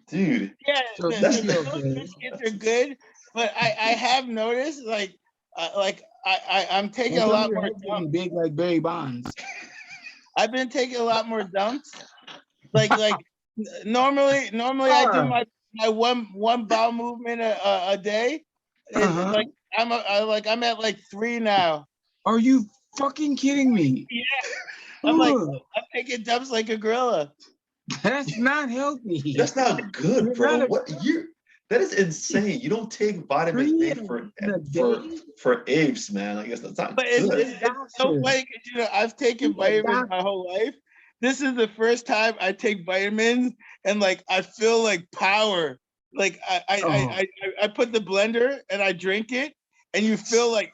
dude. Yeah, so the biscuits are good, but I have noticed I'm taking a lot more dumps. Big like Barry Bonds. I've been taking a lot more dumps. Like normally I do my one bowel movement a day. Like I'm at like 3 now. Are you fucking kidding me? Yeah. I'm taking dumps like a gorilla. That's not healthy. That's not good, bro. That is insane. You don't take vitamin A for apes, man. I guess that's not good. It's so funny because I've taken vitamins my whole life. This is the first time I take vitamins and like I feel like power. Like I put the blender and I drink it, and you feel like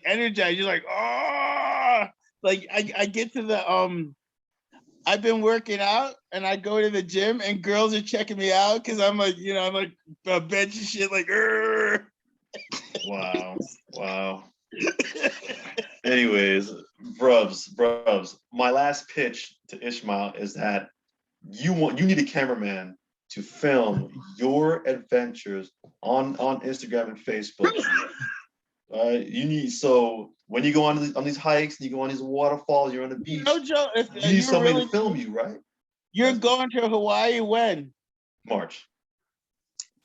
energized. You're like, oh, like I get to the I've been working out and I go to the gym and girls are checking me out because I'm like, I'm like bench and shit like, Wow. Anyways, bruvs. My last pitch to Ishmael is that you need a cameraman to film your adventures on Instagram and Facebook. So when you go on these hikes and you go on these waterfalls, you're on the beach. No joke. You need somebody to film you, right? You're going to Hawaii when? March.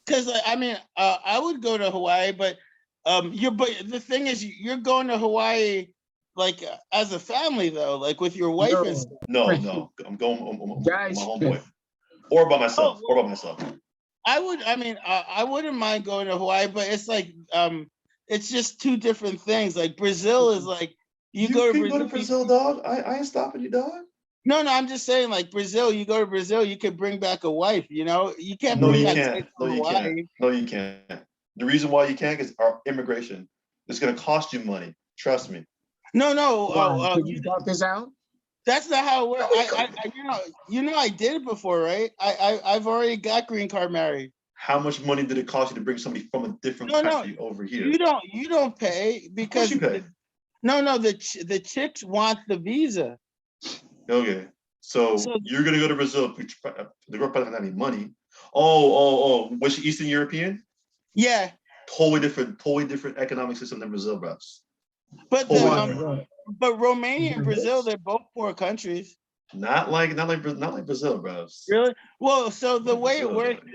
Because I would go to Hawaii, but the thing is, you're going to Hawaii like as a family though, like with your wife and stuff. No, I'm going with my homeboy, or by myself, I wouldn't mind going to Hawaii, but it's like it's just 2 different things. Like Brazil is like you go to Brazil, dog. I ain't stopping you, dog. No, I'm just saying, like Brazil, you go to Brazil, you can bring back a wife, you can't No, bring you back can't. No, you can't. The reason why you can't is our immigration. It's gonna cost you money. Trust me. No. Did you thought this out? That's not how it works. I did it before, right? I've already got green card married. How much money did it cost you to bring somebody from a different country over here? You don't pay because you pay. The chicks want the visa. Okay. So you're gonna go to Brazil. The girl probably doesn't have any money. Oh. Was she Eastern European? Yeah. Totally different economic system than Brazil, bro. But but Romania and Brazil, Yes. they're both poor countries. Not like Brazil, bro. Really? Well, so the way it works,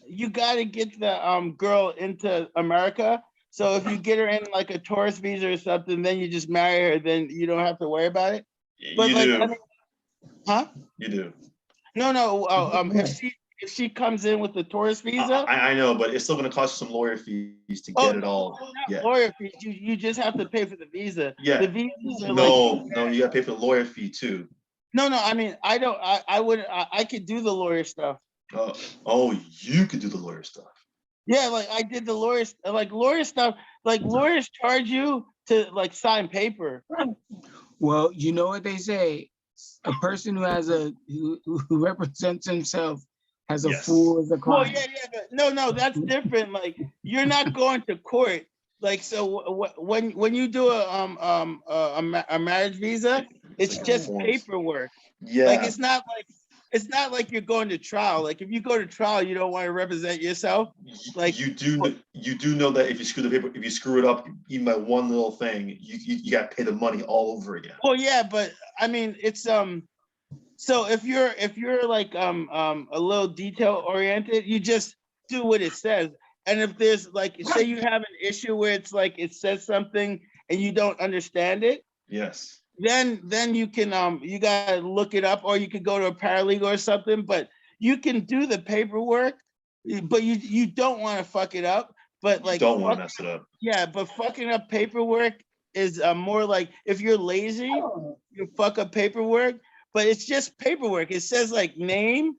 you got to get the girl into America. So if you get her in like a tourist visa or something, then you just marry her. Then you don't have to worry about it. But You like, do. I mean, huh? You do. No. If she comes in with the tourist visa, I know, but it's still gonna cost you some lawyer fees to get it all. Not lawyer fees. You just have to pay for the visa. Yeah. The visas are No, you gotta pay for the lawyer fee too. No. I mean, I don't. I could do the lawyer stuff. You could do the lawyer stuff. Yeah, like I did the lawyers, like lawyer stuff. Like lawyers charge you to like sign paper. Well, you know what they say: a person who has who represents himself has a fool as a client. Well, but no, that's different. Like you're not going to court. Like so, when you do a marriage visa, it's just paperwork. Yeah. Like it's not like you're going to trial. Like if you go to trial, you don't want to represent yourself. Like you do know that if you screw it up even by one little thing, you got to pay the money all over again. Well, yeah, but I mean, it's So if you're like a little detail oriented, you just do what it says. And if there's like, say you have an issue where it's like it says something and you don't understand it, yes, then you can you gotta look it up, or you could go to a paralegal or something. But you can do the paperwork, but you don't want to fuck it up. But like don't want to mess it up. Yeah, but fucking up paperwork is more like if you're lazy, you fuck up paperwork. But it's just paperwork. It says like name,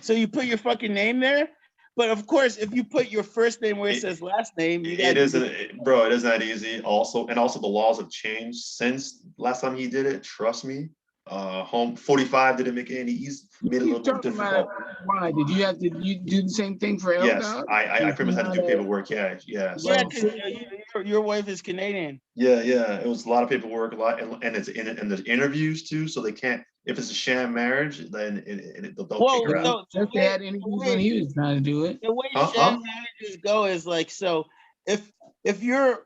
so you put your fucking name there. But of course, if you put your first name where it says last name, it isn't, bro. It isn't that easy. Also, the laws have changed since last time he did it. Trust me. Home 45 didn't make it any easy. Made it a little more difficult. Why did you have to do the same thing for Yes, I pretty much had to do paperwork. Yeah. Yeah, because your wife is Canadian. Yeah. It was a lot of paperwork, and it's and there's interviews too, so they can't. If it's a sham marriage, then they'll kick her out. They had interviews when he was trying to do it. The way sham marriages go is like, so if your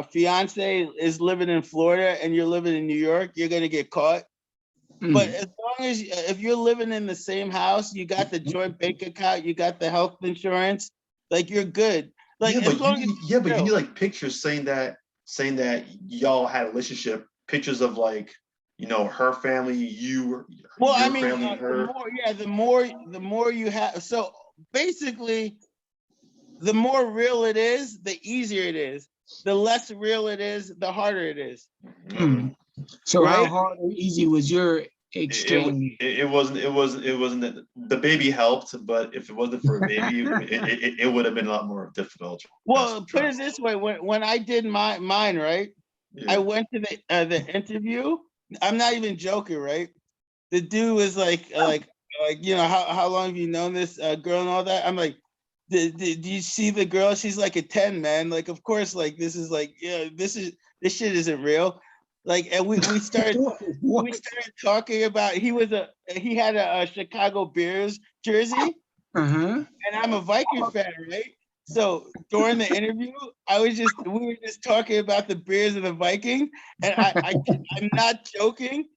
fiance is living in Florida and you're living in New York, you're gonna get caught. But as long as if you're living in the same house, you got the joint bank account, you got the health insurance, like you're good. Like but you need like pictures saying that y'all had a relationship, pictures of like, you know, her family, you. Well, I mean, family, her. the more you have. So basically, the more real it is, the easier it is. The less real it is, the harder it is. So how hard or easy was your exchange? It wasn't. The baby helped, but if it wasn't for a baby, it would have been a lot more difficult. Well, put it this way: when I did mine, right? Yeah. I went to the interview. I'm not even joking, right? The dude was like, you know, how long have you known this girl and all that? I'm like, do you see the girl? She's like a 10, man. Like, of course, like this is like, yeah, this shit isn't real. Like, and we started talking about. He had a Chicago Bears jersey, and I'm a Viking fan, right? So during the interview, we were just talking about the Bears and the Vikings, and I'm not joking.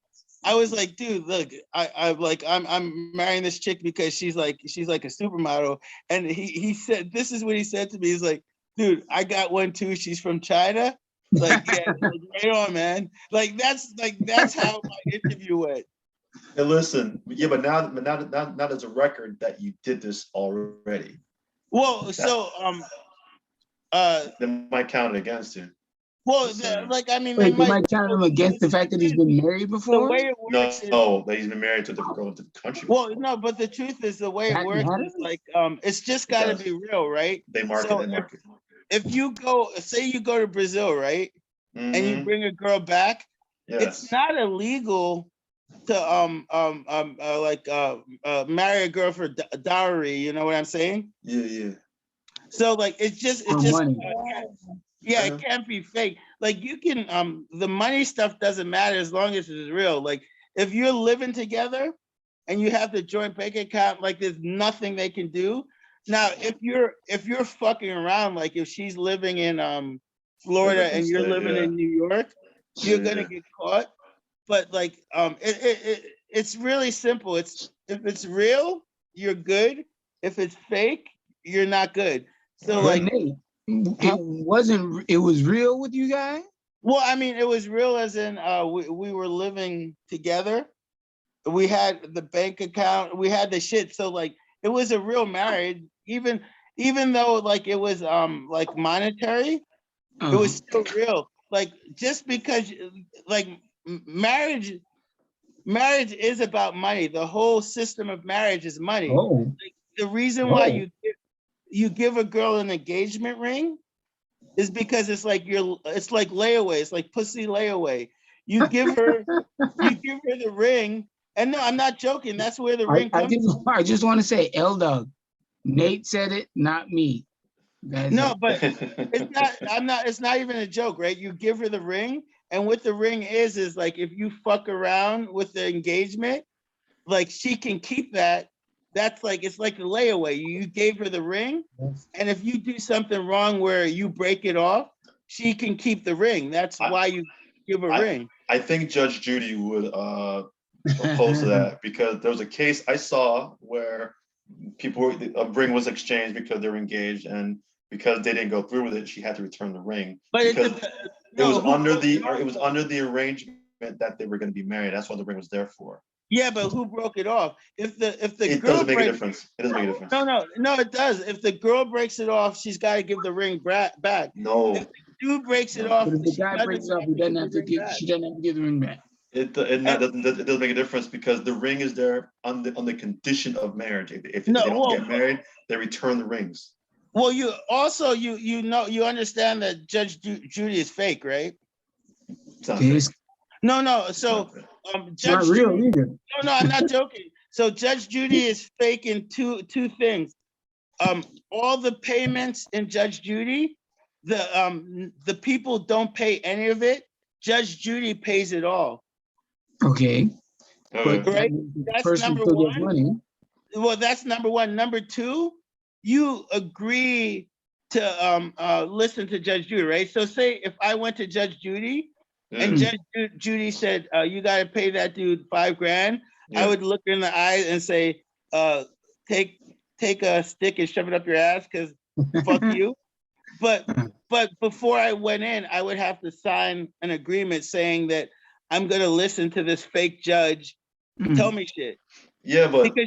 I was like, dude, look, I'm marrying this chick because she's like a supermodel, and he said, this is what he said to me. He's like, dude, I got one too. She's from China. Like, yeah, right on, man. Like that's how my interview went. And listen, yeah, but now there's a record that you did this already. Well, so they might count it against you. Well, I mean, they might count him against the fact that he's been married before. The way it works that he's been married to a different girl in the country. Well, no, but the truth is, the way it works is like it's just got to be real, right? They market. If you go, say you go to Brazil, right, and you bring a girl back, it's not illegal to marry a girl for dowry. You know what I'm saying? Yeah. So like it's just money. It can't be fake. Like you can the money stuff doesn't matter as long as it's real. Like if you're living together and you have the joint bank account, like there's nothing they can do. Now, if you're fucking around, like if she's living in Florida and you're living in New York, you're gonna get caught. But like it's really simple. It's if it's real, you're good. If it's fake, you're not good. So like Nate, it was real with you guys? well, I mean, it was real as in we were living together. We had the bank account, we had the shit. So like it was a real marriage, even though like it was like monetary, it was still real. Like just because like marriage is about money. The whole system of marriage is money. Oh. Like, the reason why you give a girl an engagement ring is because it's like layaway. It's like pussy layaway. You give her the ring, and no, I'm not joking. That's where the ring comes from. I just want to say, L-Dog, Nate said it, not me. No, but it's not. It's not even a joke, right? You give her the ring, and what the ring is like if you fuck around with the engagement, like she can keep that. That's like it's like a layaway. You gave her the ring, and if you do something wrong where you break it off, she can keep the ring. That's why you give a ring. I think Judge Judy would oppose to that because there was a case I saw where a ring was exchanged because they were engaged, and because they didn't go through with it, she had to return the ring. But because it was under the arrangement that they were going to be married. That's what the ring was there for. Yeah, but who broke it off? If the it girl doesn't make a difference. It doesn't make a difference. No, it does. If the girl breaks it off, she's got to give the ring back. No. If the dude breaks it off, But if the guy breaks it off, she doesn't have to give the ring back. It doesn't make a difference because the ring is there on the condition of marriage. If they don't get married, they return the rings. Well, you also you understand that Judge Judy is fake, right? It's not fake. No. So Judge not real Judy, either. No, I'm not joking. So Judge Judy is fake in two things. All the payments in Judge Judy, the people don't pay any of it. Judge Judy pays it all. Okay. But right? That's number one. Money. Well, that's number one. Number two, you agree to listen to Judge Judy, right? So say if I went to Judge Judy and Judge Judy said, you got to pay that dude $5,000, I would look in the eyes and say, take a stick and shove it up your ass because fuck you. But before I went in, I would have to sign an agreement saying that I'm going to listen to this fake judge tell me shit. Yeah, but legally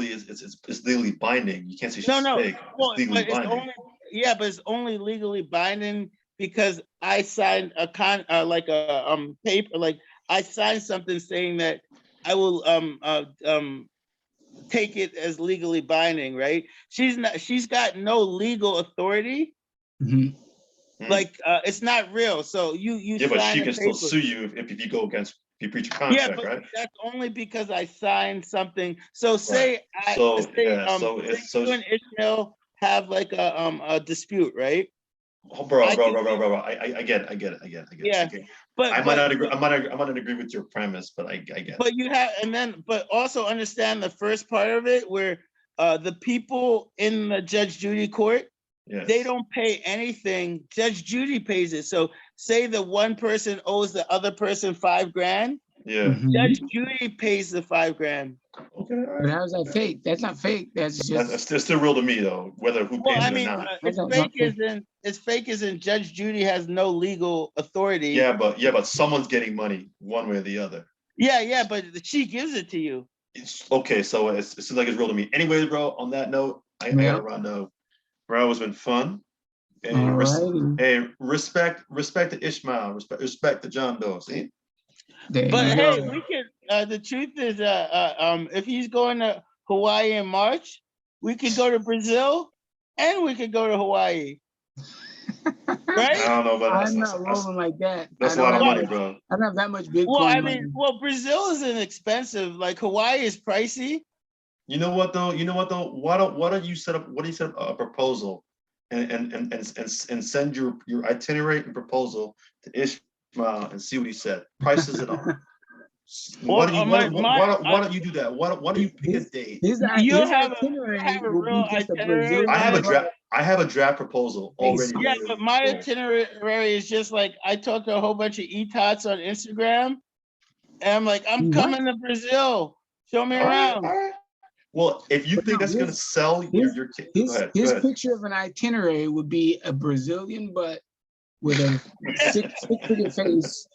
it's legally binding. You can't say she's fake. Well, it's legally binding. But it's only legally binding because I signed a paper, like I signed something saying that I will take it as legally binding, right? She's got no legal authority. Like it's not real. So you but she can still sue you if you go against. You breach your contract, but right? That's only because I signed something. So say you and Ishmael have like a dispute, right? Oh, bro, I get it. Yeah, but I might not agree with your premise, but I get it. But you have, but also understand the first part of it where the people in the Judge Judy court, they don't pay anything. Judge Judy pays it. So say the one person owes the other person $5,000. Yeah. Judge Judy pays the $5,000. Okay. But how's that fake? That's not fake. That's still real to me though, whether who pays it or not. It's fake as in Judge Judy has no legal authority. Yeah, but someone's getting money one way or the other. Yeah, but she gives it to you. It's okay, so it seems like it's real to me. Anyways, bro, on that note, I gotta run though. Bro, it's been fun. And respect to Ishmael, respect to John Doe. See? But hey, we can. The truth is, if he's going to Hawaii in March, we could go to Brazil, and we could go to Hawaii. Right? I don't know, but I'm not rolling like that. That's a lot of money, bro. I don't have that much Bitcoin. Well, I mean, Brazil isn't expensive. Like Hawaii is pricey. You know what though? Why don't you set up a proposal and send your itinerary and proposal to Ishmael and see what he said. Prices it on. Well, Why don't you do that? Why don't you pick a date? His you have itinerary a will real be just a itinerary. Brazilian. I have a draft proposal already. Yeah, ready. but my Cool. itinerary is just like I talk to a whole bunch of ETOTs on Instagram, and I'm like, I'm What? coming to Brazil. Show me All right, around. all right. Well, if you But think no, that's gonna sell your kid, go ahead. His Go ahead. picture of an itinerary would be a Brazilian butt with a six-figure face,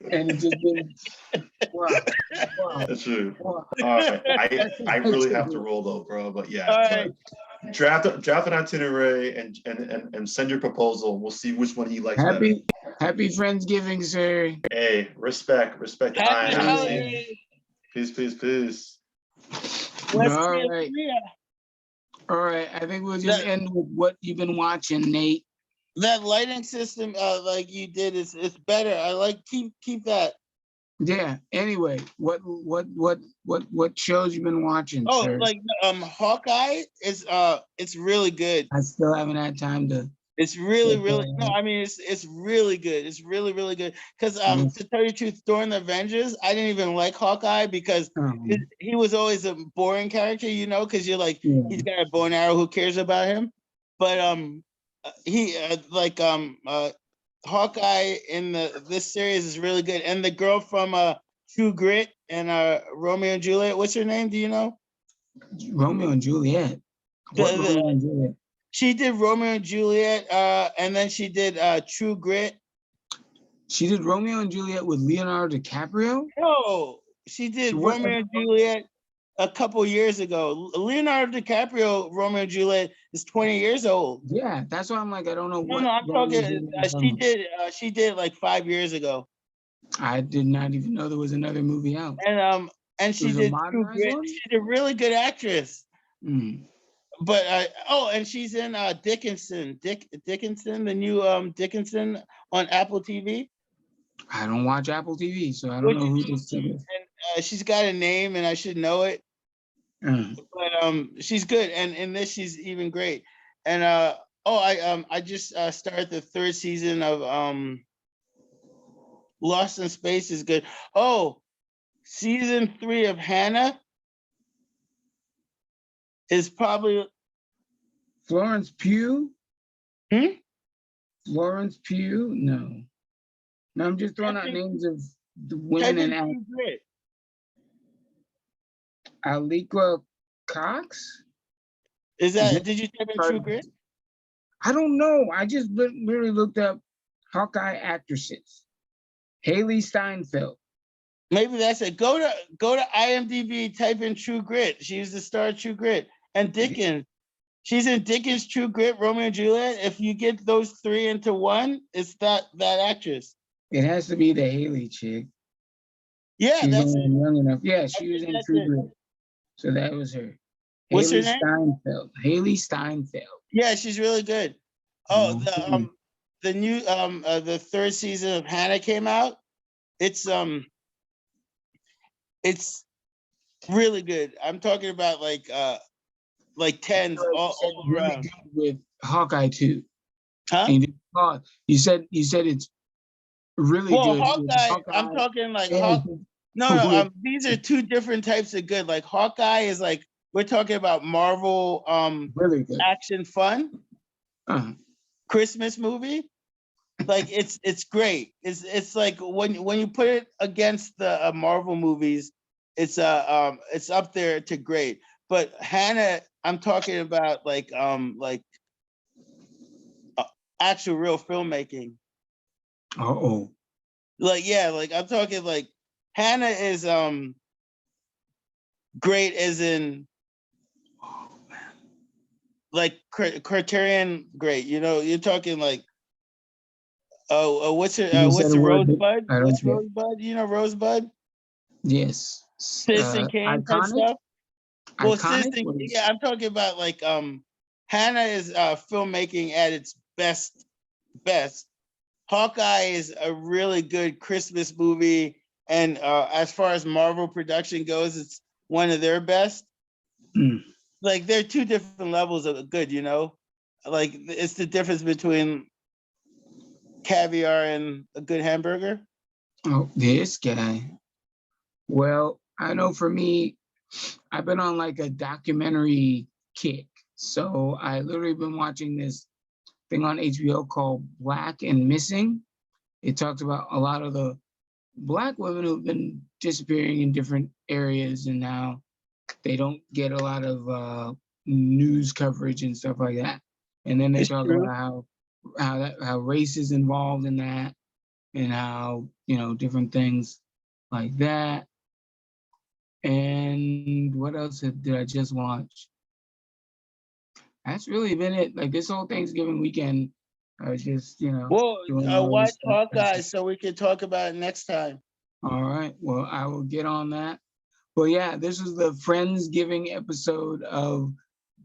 and it just been wow. That's true. Wow. All right, I really have to roll though, bro. But yeah, All right. but draft an itinerary and send your proposal. We'll see which one he likes better. Happy Friendsgiving, sir. Hey, respect. Happy I holidays. Peace. All right. I think we'll just end with what you've been watching, Nate. That lighting system, like you did, it's better. I like keep that. Yeah. Anyway, what shows you've been watching, Oh, sir? like Hawkeye is it's really good. I still haven't had time to. It's really no. I mean, it's really good. It's really good. Because to tell you the truth, during the Avengers, I didn't even like Hawkeye because he was always a boring character, you know. Because you're like, he's got a bow and arrow. Who cares about him? But he Hawkeye in this series is really good. And the girl from True Grit and Romeo and Juliet. What's her name? Do you know? Romeo and Juliet. Romeo and Juliet? She did Romeo and Juliet, and then she did True Grit. She did Romeo and Juliet with Leonardo DiCaprio? No, she did Romeo and Juliet a couple years ago. Leonardo DiCaprio, Romeo and Juliet is 20 years old. Yeah, that's why I'm like, I don't know what. No, I'm talking. She did like 5 years ago. I did not even know there was another movie out. And she did True Grit. She's a really good actress. But and she's in Dickinson, the new Dickinson on Apple TV. I don't watch Apple TV, so I don't know who this is. And she's got a name, and I should know it. But she's good, and in this she's even great. And I just started the 3rd season of Lost in Space is good. Oh, season 3 of Hannah is probably Florence Pugh. Florence Pugh? No, I'm just throwing out names of the women and actors. Alika Cox? Is that? Did you type in True Grit? I don't know. I just literally looked up Hawkeye actresses. Haley Steinfeld. Maybe that's it. Go to IMDb. Type in True Grit. She's the star of True Grit. And Dickens. She's in Dickens, True Grit, Romeo and Juliet. If you get those 3 into one, it's that actress. It has to be the Haley chick. Yeah, she's that's young enough. Yeah, she was in True Grit. So that was her. What's Haley her name? Steinfeld. Haley Steinfeld. Yeah, she's really good. Oh, the new the 3rd season of Hannah came out. It's really good. I'm talking about like 10s all really around. good with Hawkeye too. Huh? You said it's really good. Hawkeye, I'm talking like No, these are 2 different types of good. Like Hawkeye is like we're talking about Marvel really good action fun. Christmas movie. Like it's great. It's like when you put it against the Marvel movies, it's up there to great. But Hannah, I'm talking about like actual real filmmaking. Like like I'm talking like Hannah is great as in like Criterion great. You know, you're talking like what's the Rosebud? What's Rosebud? You know Rosebud? Yes. Citizen Kane type stuff. Well, Citizen, yeah, I'm talking about like Hannah is filmmaking at its best. Hawkeye is a really good Christmas movie, and as far as Marvel production goes, it's one of their best. Like they're 2 different levels of good, you know. Like it's the difference between caviar and a good hamburger. Oh, this guy. Well, I know for me, I've been on like a documentary kick. So I literally been watching this thing on HBO called Black and Missing. It talks about a lot of the Black women who've been disappearing in different areas and now they don't get a lot of news coverage and stuff like that. And then they It's talk true. about how race is involved in that and how, different things like that. And what else did I just watch? That's really been it. Like this whole Thanksgiving weekend, I was just, Well, doing all why this stuff. talk, guys, so we can talk about it next time. All right. Well, I will get on that. But yeah, this is the Friendsgiving episode of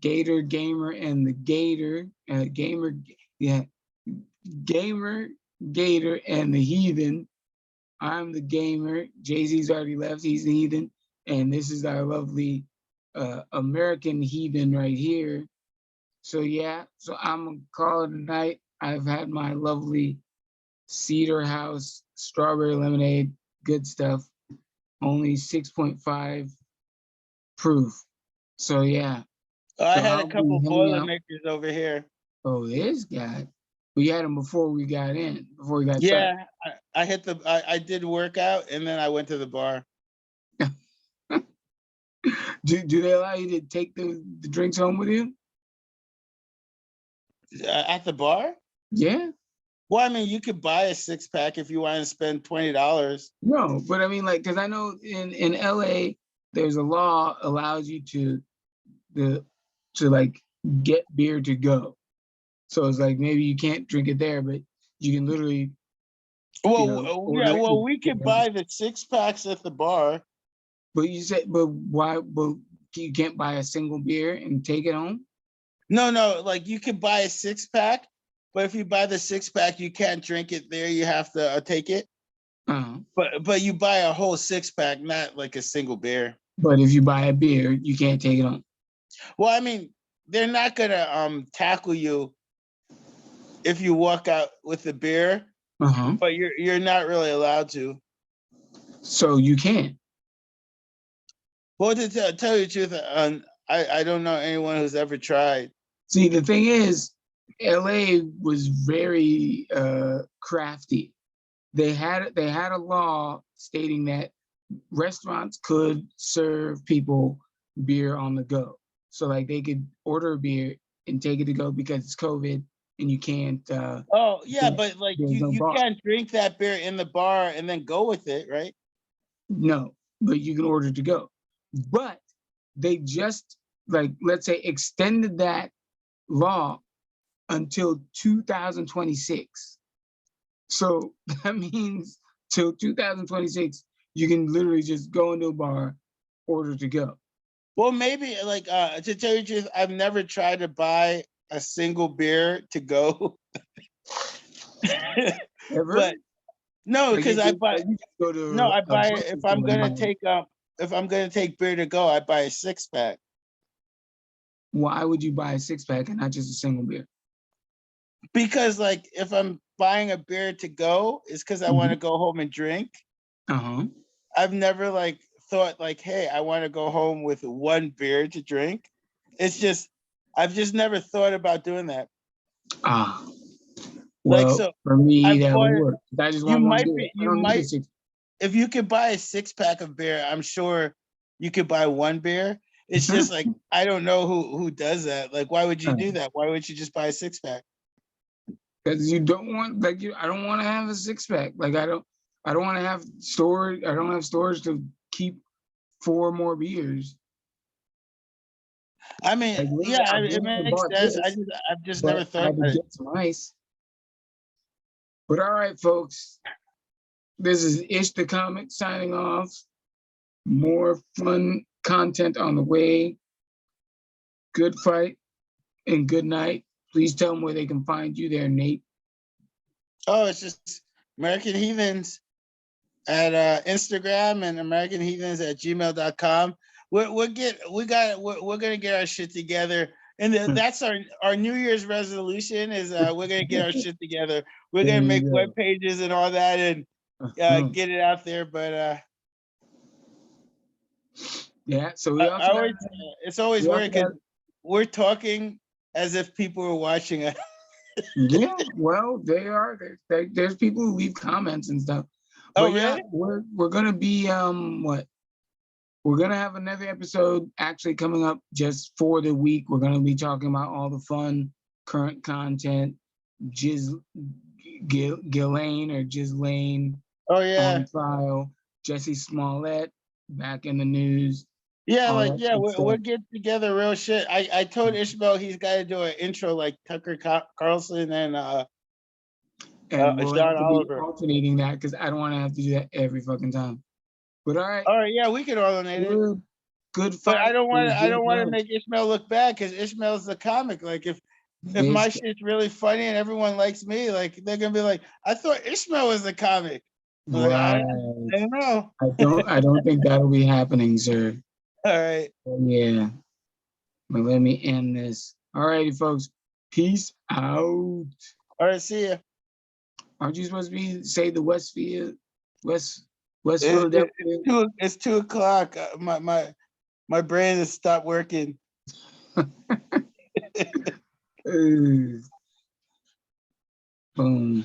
Gator Gamer and the Gator. Gamer, yeah. Gamer, Gator, and the Heathen. I'm the gamer. Jay-Z's already left. He's the heathen. And this is our lovely American heathen right here. So yeah, so I'm gonna call it a night. I've had my lovely Cedar House strawberry lemonade, good stuff. Only 6.5 proof. So yeah. Oh, I So had a I'll be couple hanging out. Boilermakers over here. Oh, this guy. We had him before we got in, before we got started. Yeah, I hit the. I did workout and then I went to the bar. Do they allow you to take the drinks home with you? At the bar? Yeah. Well, I mean, you could buy a 6-pack if you want to spend $20. No, but I mean, like, because I know in LA, there's a law allows you to like get beer to go. So it's like maybe you can't drink it there, but you can literally. Well, order yeah. it Well, and we get could it. buy the 6-packs at the bar. But you said, but why? But you can't buy a single beer and take it home? No, like you could buy a 6-pack, but if you buy the 6-pack, you can't drink it there. You have to take it. Uh-huh. But you buy a whole 6-pack, not like a single beer. But if you buy a beer, you can't take it home. Well, I mean, they're not gonna tackle you if you walk out with the beer, Uh-huh. but you're not really allowed to. So you can't. Well, to tell you the truth, I don't know anyone who's ever tried. See, the thing is, LA was very crafty. They had a law stating that restaurants could serve people beer on the go. So like they could order a beer and take it to go because it's COVID and you can't. Oh yeah, but like there's no you bar. can't drink that beer in the bar and then go with it, right? No, but you can order to go. But they just like let's say extended that law until 2026. So that means till 2026, you can literally just go into a bar, order to go. Well, maybe like to tell you the truth, I've never tried to buy a single beer to go. Ever? But no, because I buy you just go to no, I a buy grocery if I'm store gonna and buy it. if I'm gonna take beer to go, I buy a 6-pack. Why would you buy a 6-pack and not just a single beer? Because like if I'm buying a beer to go, it's because I want to go home and drink. Uh-huh. I've never like thought like, hey, I want to go home with one beer to drink. It's just I've just never thought about doing that. Ah. Like Well, so for me, I that bought would it. work. I just You want one might beer. be I you don't need a might 6. if you could buy a 6-pack of beer, I'm sure you could buy one beer. It's just like I don't know who does that. Like, why would you do that? Why would you just buy a 6-pack? Because you don't want like I don't want to have a 6-pack. Like I don't want to have storage. I don't have storage to keep 4 more beers. I mean, Like literally, yeah, I've it been to makes bought sense. this, I've just never but I thought had to about it. get some ice. But all right, folks, this is Ish the Comic signing off. More fun content on the way. Good fight and good night. Please tell them where they can find you there, Nate. Oh, it's just American Heathens at Instagram and American Heathens at gmail.com. We're gonna get our shit together. And that's our New Year's resolution is we're gonna get our shit together. We're gonna make web pages and all that. And get it out there. But yeah, so we also got, it's always we also weird because got- we're talking as if people were watching us. yeah, well, they are. There's people who leave comments and stuff. Oh, But yeah, really? we're gonna be what? We're gonna have another episode actually coming up just for the week. We're gonna be talking about all the fun current content. Ghislaine or Ghislaine Oh, yeah. on trial. Jesse Smollett back in the news. Yeah, all like, that yeah, good we're stuff. getting together real shit. I told Ishmael he's got to do an intro like Tucker Carlson and And we'll John have to be Oliver. alternating that because I don't want to have to do that every fucking time. But all right, All right, yeah, we can alternate it. good But fight. I don't want It was to good make Ishmael look bad because Ishmael's the comic. Like if fight. my It's- shit's really funny and everyone likes me, like they're gonna be like, I thought Ishmael was the comic. I'm like, I right. don't know. I don't think that'll be happening, sir. All right. Yeah. But let me end this. All righty, folks. Peace out. All right, see ya. Aren't you supposed to be say the West It- Philadelphia? it's 2 o'clock. My brain has stopped working. Boom.